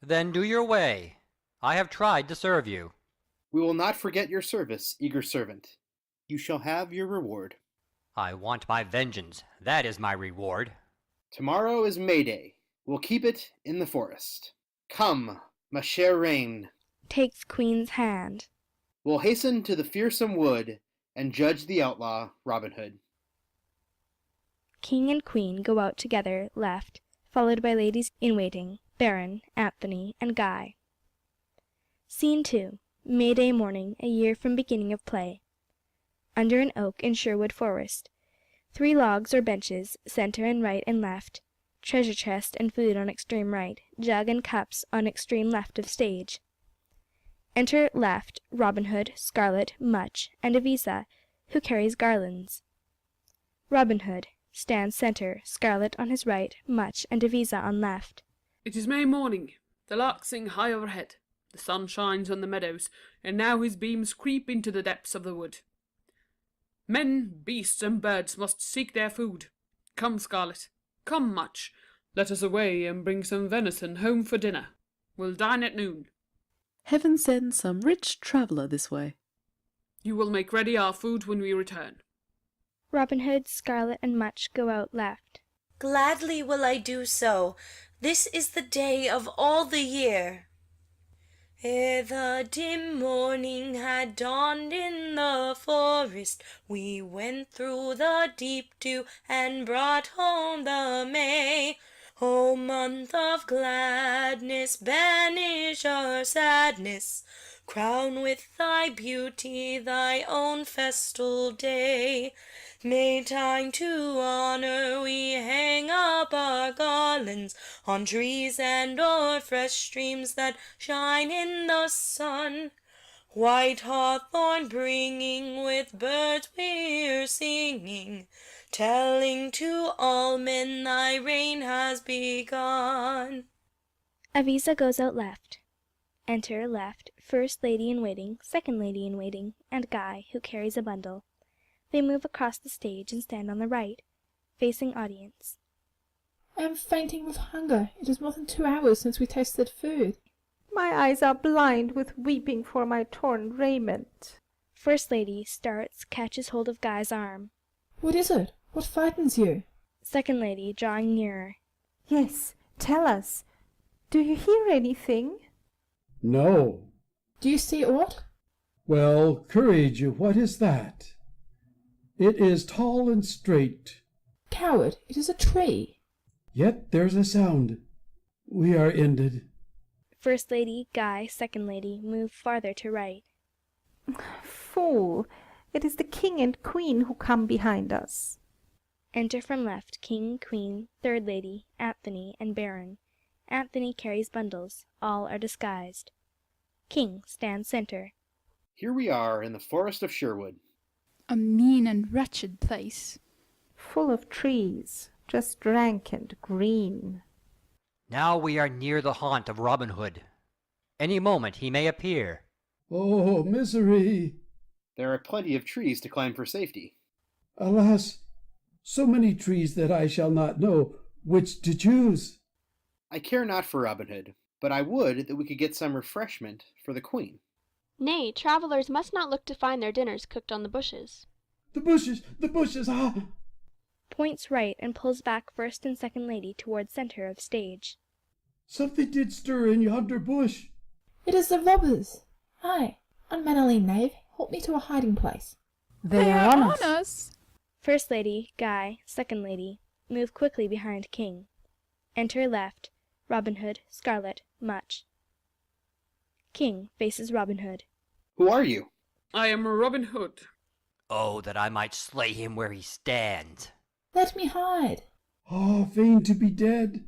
Then do your way. I have tried to serve you. We will not forget your service, eager servant. You shall have your reward. I want my vengeance. That is my reward. Tomorrow is May Day. We'll keep it in the forest. Come, ma chère reine. Takes Queen's hand. We'll hasten to the fearsome wood and judge the outlaw, Robin Hood. King and Queen go out together, left, followed by ladies in waiting, Baron, Anthony, and Guy. Scene 2. May Day morning, a year from beginning of play. Under an oak in Sherwood Forest. 3 logs or benches, centre and right and left. Treasure chest and food on extreme right, jug and cups on extreme left of stage. Enter left Robin Hood, Scarlet, Much, and Avisa, who carries garlands. Robin Hood stands centre, Scarlet on his right, Much, and Avisa on left. It is May morning. The larks sing high overhead. The sun shines on the meadows, and now his beams creep into the depths of the wood. Men, beasts, and birds must seek their food. Come, Scarlet. Come, Much. Let us away and bring some venison home for dinner. We'll dine at noon. Heaven sends some rich traveller this way. You will make ready our food when we return. Robin Hood, Scarlet, and Much go out left. Gladly will I do so. This is the day of all the year. Ere the dim morning had dawned in the forest, we went through the deep dew and brought home the May. O month of gladness, banish our sadness, crown with thy beauty thy own festal day. May time to honor we hang up our garlands on trees and o'er fresh streams that shine in the sun. White hawthorn bringing, with birds we're singing, telling to all men thy reign has begun. Avisa goes out left. Enter left First Lady in Waiting, Second Lady in Waiting, and Guy, who carries a bundle. They move across the stage and stand on the right, facing audience. I am fainting with hunger. It is more than 2 hours since we tasted food. My eyes are blind with weeping for my torn raiment. First Lady starts, catches hold of Guy's arm. What is it? What frightens you? Second Lady, drawing nearer. Yes, tell us. Do you hear anything? No. Do you see aught? Well, courage, what is that? It is tall and straight. Coward, it is a tree. Yet there's a sound. We are ended. First Lady, Guy, Second Lady, move farther to right. Fool, it is the King and Queen who come behind us. Enter from left King, Queen, Third Lady, Anthony, and Baron. Anthony carries bundles. All are disguised. King stands centre. Here we are in the forest of Sherwood. A mean and wretched place. Full of trees, just rank and green. Now we are near the haunt of Robin Hood. Any moment he may appear. Oh, misery! There are plenty of trees to climb for safety. Alas, so many trees that I shall not know which to choose. I care not for Robin Hood, but I would that we could get some refreshment for the Queen. Nay, travellers must not look to find their dinners cooked on the bushes. The bushes, ah! Points right and pulls back First and Second Lady towards centre of stage. Something did stir in yonder bush. It is the robbers. Aye, unmannerly knave, hold me to a hiding place. They are on us. First Lady, Guy, Second Lady, move quickly behind King. Enter left Robin Hood, Scarlet, Much. King faces Robin Hood. Who are you? I am Robin Hood. Oh, that I might slay him where he stands. Let me hide. Ah, fain to be dead.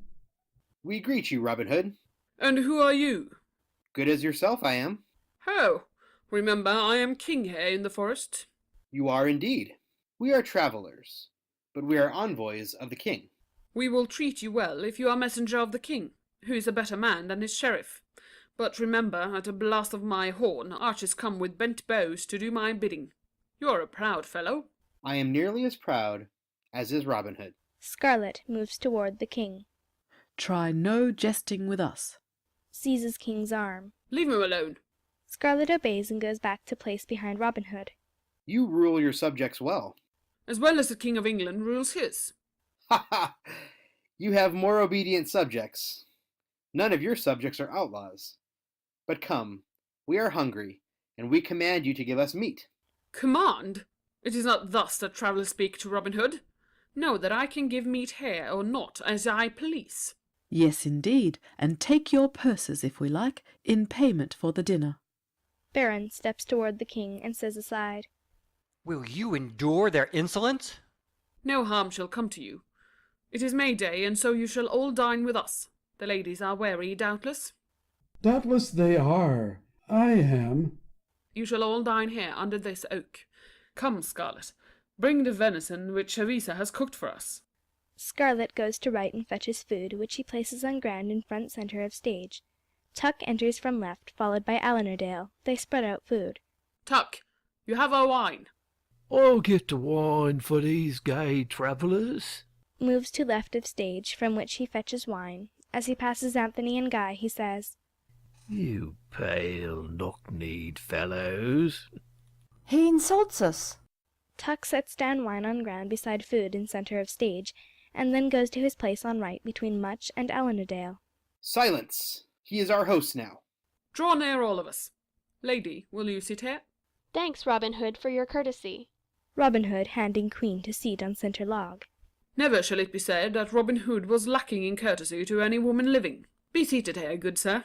We greet you, Robin Hood. And who are you? Good as yourself I am. How? Remember, I am king here in the forest. You are indeed. We are travelers, but we are envoys of the king. We will treat you well if you are messenger of the king, who is a better man than his sheriff. But remember, at a blast of my horn, archers come with bent bows to do my bidding. You're a proud fellow. I am nearly as proud as is Robin Hood. Scarlet moves toward the king. Try no jesting with us. seizes King's arm. Leave him alone. Scarlet obeys and goes back to place behind Robin Hood. You rule your subjects well. As well as the King of England rules his. Ha ha! You have more obedient subjects. None of your subjects are outlaws. But come, we are hungry, and we command you to give us meat. Command? It is not thus that travellers speak to Robin Hood. Know that I can give meat here or not, as I please. Yes, indeed, and take your purses, if we like, in payment for the dinner. Baron steps toward the king and says aside, Will you endure their insolence? No harm shall come to you. It is May Day, and so you shall all dine with us. The ladies are weary, doubtless. Doubtless they are. I am. You shall all dine here under this oak. Come, Scarlet, bring the venison which Chavisa has cooked for us. Scarlet goes to right and fetches food, which he places on ground in front center of stage. Tuck enters from left, followed by Alanerdale. They spread out food. Tuck, you have our wine. I'll get the wine for these gay travellers. Moves to left of stage, from which he fetches wine. As he passes Anthony and Guy, he says, You pale, knock-kneed fellows. He insults us. Tuck sets down wine on ground beside food in center of stage, and then goes to his place on right between Much and Alanerdale. Silence! He is our host now. Draw near, all of us. Lady, will you sit here? Thanks, Robin Hood, for your courtesy. Robin Hood handing Queen to seat on center log. Never shall it be said that Robin Hood was lacking in courtesy to any woman living. Be seated here, good sir.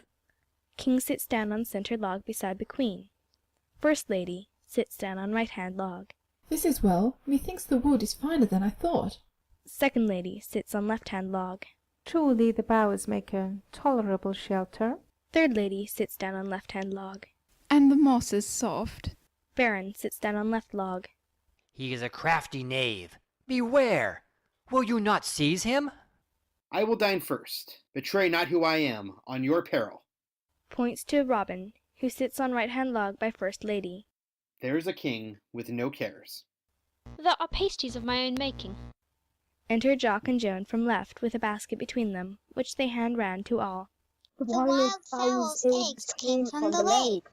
King sits down on center log beside the Queen. First Lady sits down on right-hand log. This is well. Methinks the wood is finer than I thought. Second Lady sits on left-hand log. Truly the boughs make a tolerable shelter. Third Lady sits down on left-hand log. And the moss is soft. Baron sits down on left log. He is a crafty knave. Beware! Will you not seize him? I will dine first. Betray not who I am, on your peril. Points to Robin, who sits on right-hand log by First Lady. There's a king with no cares. There are pasties of my own making. Enter Jock and Joan from left with a basket between them, which they hand round to all. The wild fowl's eggs came from the lake.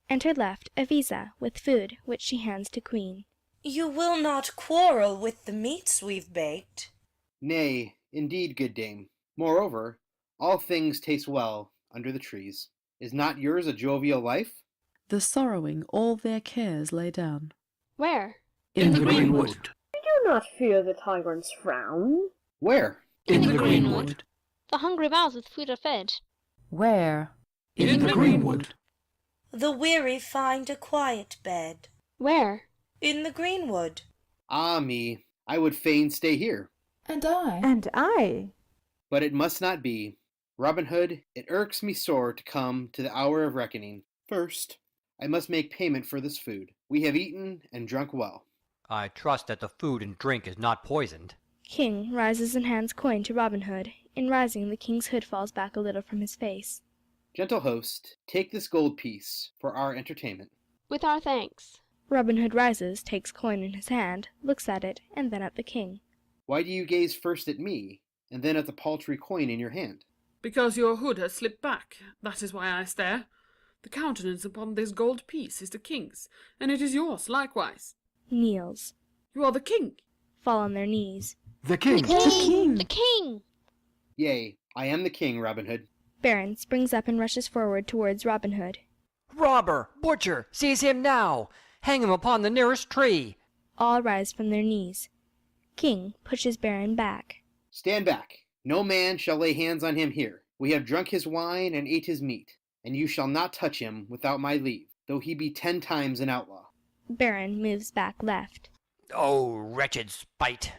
Enter left Avisa with food, which she hands to Queen. You will not quarrel with the meats we've baked. Nay, indeed, good dame. Moreover, all things taste well under the trees. Is not yours a jovial life? The sorrowing all their cares lay down. Where? In the greenwood. Do not fear the tyrant's frown. Where? In the greenwood. The hungry mouths with food are fed. Where? In the greenwood. The weary find a quiet bed. Where? In the greenwood. Ah me, I would fain stay here. And I. And I. But it must not be. Robin Hood, it irks me sore to come to the hour of reckoning. First, I must make payment for this food. We have eaten and drunk well. I trust that the food and drink is not poisoned. King rises and hands coin to Robin Hood. In rising, the king's hood falls back a little from his face. Gentle host, take this gold piece for our entertainment. With our thanks. Robin Hood rises, takes coin in his hand, looks at it, and then at the king. Why do you gaze first at me, and then at the paltry coin in your hand? Because your hood has slipped back, that is why I stare. The countenance upon this gold piece is the king's, and it is yours likewise. Kneels. You are the king. Fall on their knees. The king. The king! The king! Yea, I am the king, Robin Hood. Baron springs up and rushes forward towards Robin Hood. Robber! Butcher! Seize him now! Hang him upon the nearest tree! All rise from their knees. King pushes Baron back. Stand back. No man shall lay hands on him here. We have drunk his wine and ate his meat, and you shall not touch him without my leave, though he be 10 times an outlaw. Baron moves back left. Oh, wretched spite!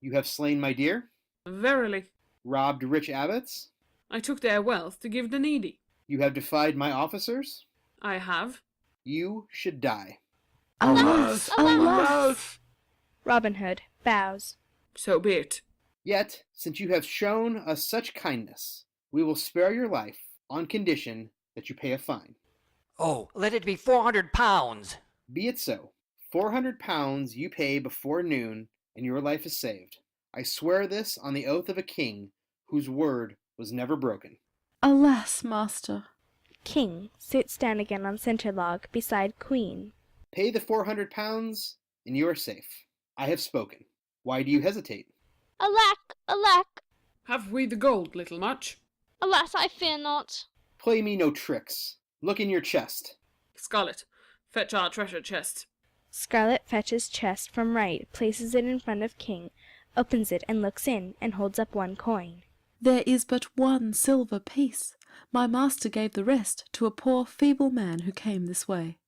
You have slain my deer? Verily. Robbed rich abbots? I took their wealth to give the needy. You have defied my officers? I have. You should die. Alas! Alas! Robin Hood bows. So be it. Yet, since you have shown us such kindness, we will spare your life on condition that you pay a fine. Oh, let it be 400 pounds! Be it so. 400 pounds you pay before noon, and your life is saved. I swear this on the oath of a king whose word was never broken. Alas, master. King sits down again on centre log beside Queen. Pay the 400 pounds, and you are safe. I have spoken. Why do you hesitate? Alack, alack! Have we the gold, little much? Alas, I fear not. Play me no tricks. Look in your chest. Scarlet, fetch our treasure chest. Scarlet fetches chest from right, places it in front of King, opens it and looks in, and holds up one coin. There is but one silver piece. My master gave the rest to a poor feeble man who came this way.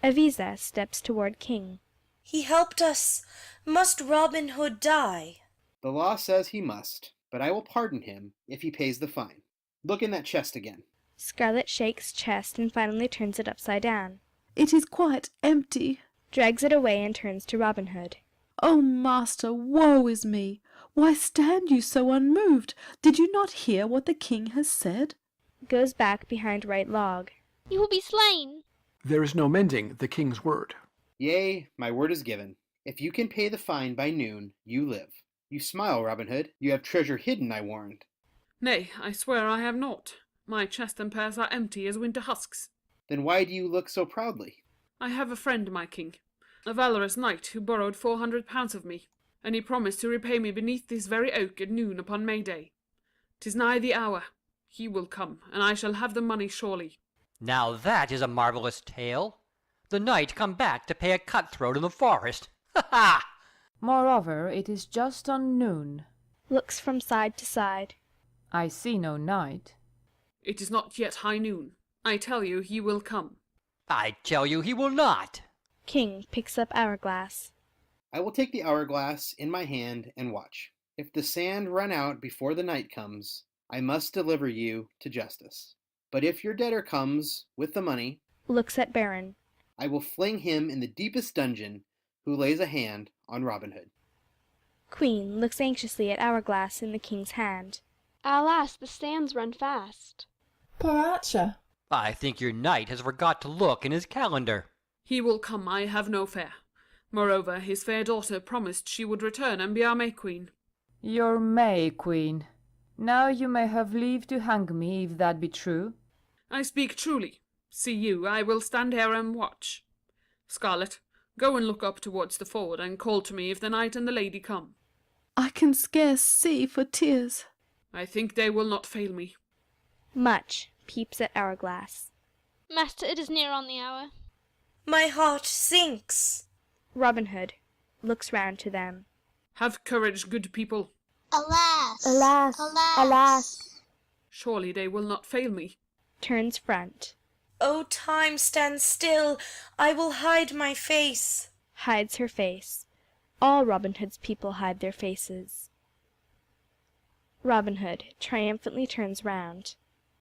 Aviza steps toward King. He helped us. Must Robin Hood die? The law says he must, but I will pardon him if he pays the fine. Look in that chest again. Scarlet shakes chest and finally turns it upside down. It is quite empty. Drags it away and turns to Robin Hood. Oh, master, woe is me! Why stand you so unmoved? Did you not hear what the king has said? Goes back behind right log. You will be slain. There is no mending the king's word. Yea, my word is given. If you can pay the fine by noon, you live. You smile, Robin Hood. You have treasure hidden, I warrant. Nay, I swear I have not. My chest and purse are empty as winter husks. Then why do you look so proudly? I have a friend, my king, a valorous knight who borrowed 400 pounds of me, and he promised to repay me beneath this very oak at noon upon May Day. 'Tis nigh the hour. He will come, and I shall have the money surely. Now that is a marvellous tale. The knight come back to pay a cutthroat in the forest. Ha ha! Moreover, it is just on noon. Looks from side to side. I see no knight. It is not yet high noon. I tell you he will come. I tell you he will not. King picks up hourglass. I will take the hourglass in my hand and watch. If the sand run out before the night comes, I must deliver you to justice. But if your debtor comes with the money, looks at Baron, I will fling him in the deepest dungeon who lays a hand on Robin Hood. Queen looks anxiously at hourglass in the king's hand. Alas, the sands run fast. Poor Archer. I think your knight has forgot to look in his calendar. He will come, I have no fear. Moreover, his fair daughter promised she would return and be our May Queen. Your May Queen. Now you may have leave to hang me, if that be true. I speak truly. See you, I will stand here and watch. Scarlet, go and look up towards the ford, and call to me if the knight and the lady come. I can scarce see for tears. I think they will not fail me. Much peeps at hourglass. Master, it is near on the hour. My heart sinks. Robin Hood looks round to them. Have courage, good people. Alas! Alas! Alas! Alas! Surely they will not fail me. Turns front. O time, stand still. I will hide my face. Hides her face. All Robin Hood's people hide their faces. Robin Hood triumphantly turns round.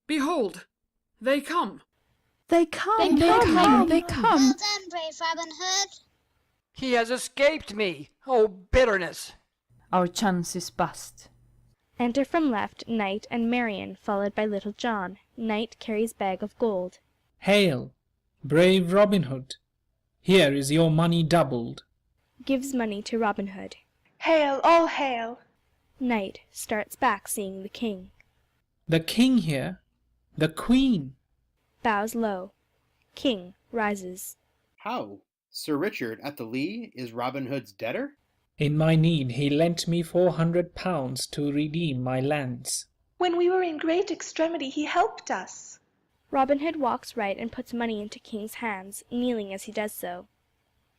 Behold! They come! They come! They come! They come! Well done, brave Robin Hood. He has escaped me! Oh, bitterness! Our chance is past. Enter from left Knight and Marion, followed by Little John. Knight carries bag of gold. Hail, brave Robin Hood! Here is your money doubled. Gives money to Robin Hood. Hail, all hail! Knight starts back, seeing the king. The king here, the queen. Bows low. King rises. How? Sir Richard at the Lee is Robin Hood's debtor? In my need he lent me 400 pounds to redeem my lands. When we were in great extremity, he helped us. Robin Hood walks right and puts money into King's hands, kneeling as he does so.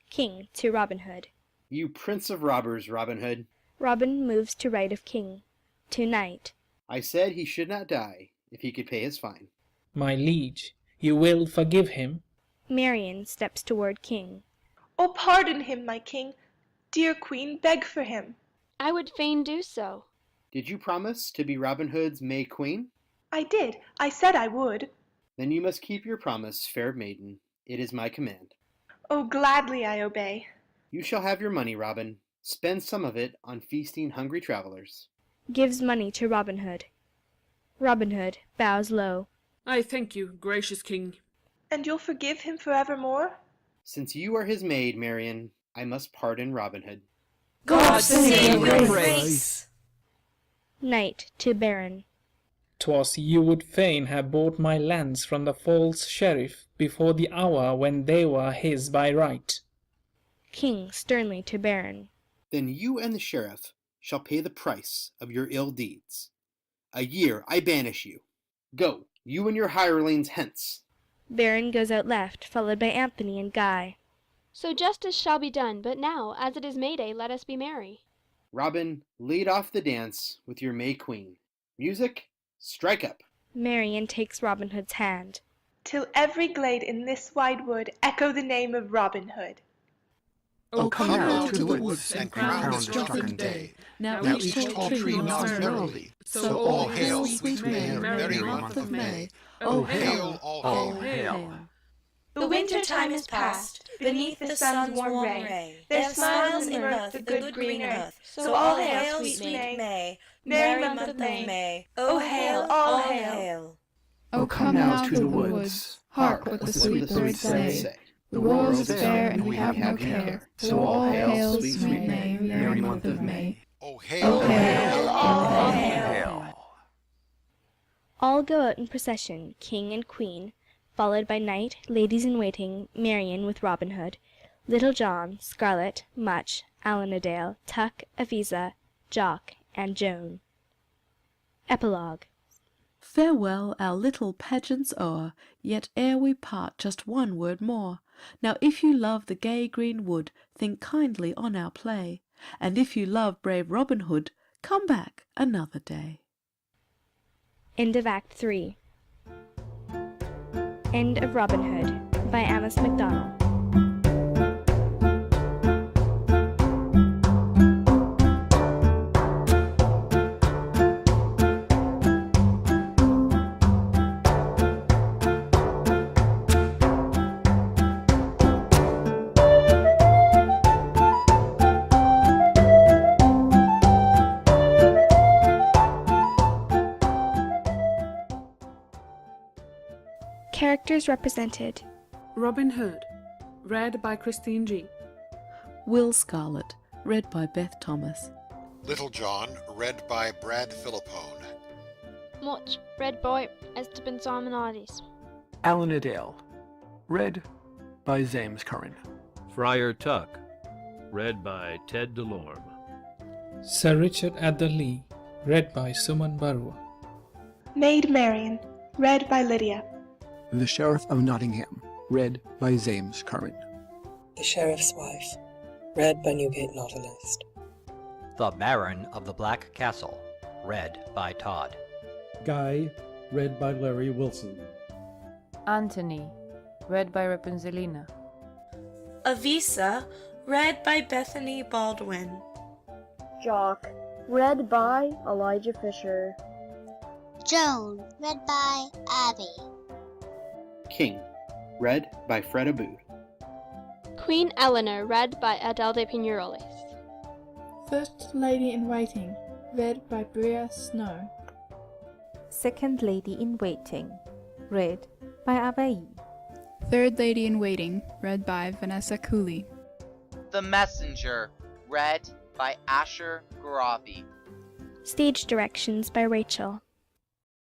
King to Robin Hood. You prince of robbers, Robin Hood. Robin moves to right of King. To Knight. I said he should not die if he could pay his fine. My liege, you will forgive him? Marion steps toward King. Oh, pardon him, my king. Dear queen, beg for him. I would fain do so. Did you promise to be Robin Hood's May Queen? I did. I said I would. Then you must keep your promise, fair maiden. It is my command. Oh, gladly I obey. You shall have your money, Robin. Spend some of it on feasting hungry travelers. Gives money to Robin Hood. Robin Hood bows low. I thank you, gracious king. And you'll forgive him forevermore? Since you are his maid, Marion, I must pardon Robin Hood. God save your grace! Knight to Baron. 'Twas you would fain have bought my lands from the false sheriff before the hour when they were his by right. King sternly to Baron. Then you and the sheriff shall pay the price of your ill deeds. A year I banish you. Go, you and your hirelings, hence. Baron goes out left, followed by Anthony and Guy. So justice shall be done, but now, as it is May Day, let us be merry. Robin, lead off the dance with your May Queen. Music, strike up. Marian takes Robin Hood's hand. Till every glade in this wide wood echo the name of Robin Hood. Oh, come now to the woods and crown the strucken day. Now each tall tree nods merrily. So all hail, sweet May, merry month of May. Oh, hail, all hail. The winter time is past, beneath the sun's warm ray. There smiles in mirth the good green earth. So all hail, sweet May, merry month of May. Oh, hail, all hail. Oh, come now to the woods, hark what the sweet birds say. The world is fair and we have no care. So all hail, sweet May, merry month of May. Oh, hail, all hail. All go out in procession, King and Queen, followed by Knight, Ladies-in-Waiting, Marian with Robin Hood, Little John, Scarlet, Much, Alanadale, Tuck, Aviza, Jock, and Joan. Epilogue. Farewell, our little pageants o'er, yet ere we part just one word more. Now if you love the gay green wood, think kindly on our play, and if you love brave Robin Hood, come back another day. End of Act 3. End of Robin Hood by Amos MacDonald. Characters represented: Robin Hood, read by Christine G. Will Scarlet, read by Beth Thomas. Little John, read by Brad Philippone. Much, read by Esteban Simonidis. Alanadale, read by James Curran. Friar Tuck, read by Ted Delorme. Sir Richard Atherley, read by Suman Barua. Maid Marian, read by Lydia. The Sheriff of Nottingham, read by James Curran. The Sheriff's Wife, read by Newgate Nautilist. The Baron of the Black Castle, read by Todd. Guy, read by Larry Wilson. Anthony, read by Rapunzelina. Avisa, read by Bethany Baldwin. Jock, read by Elijah Fisher. Joan, read by Abby. King, read by Fred Abood. Queen Eleanor, read by Adele de Pigneroles. First Lady in Waiting, read by Bria Snow. Second Lady in Waiting, read by Abai. Third Lady in Waiting, read by Vanessa Cooley. The Messenger, read by Asher Garavi. Stage directions by Rachel.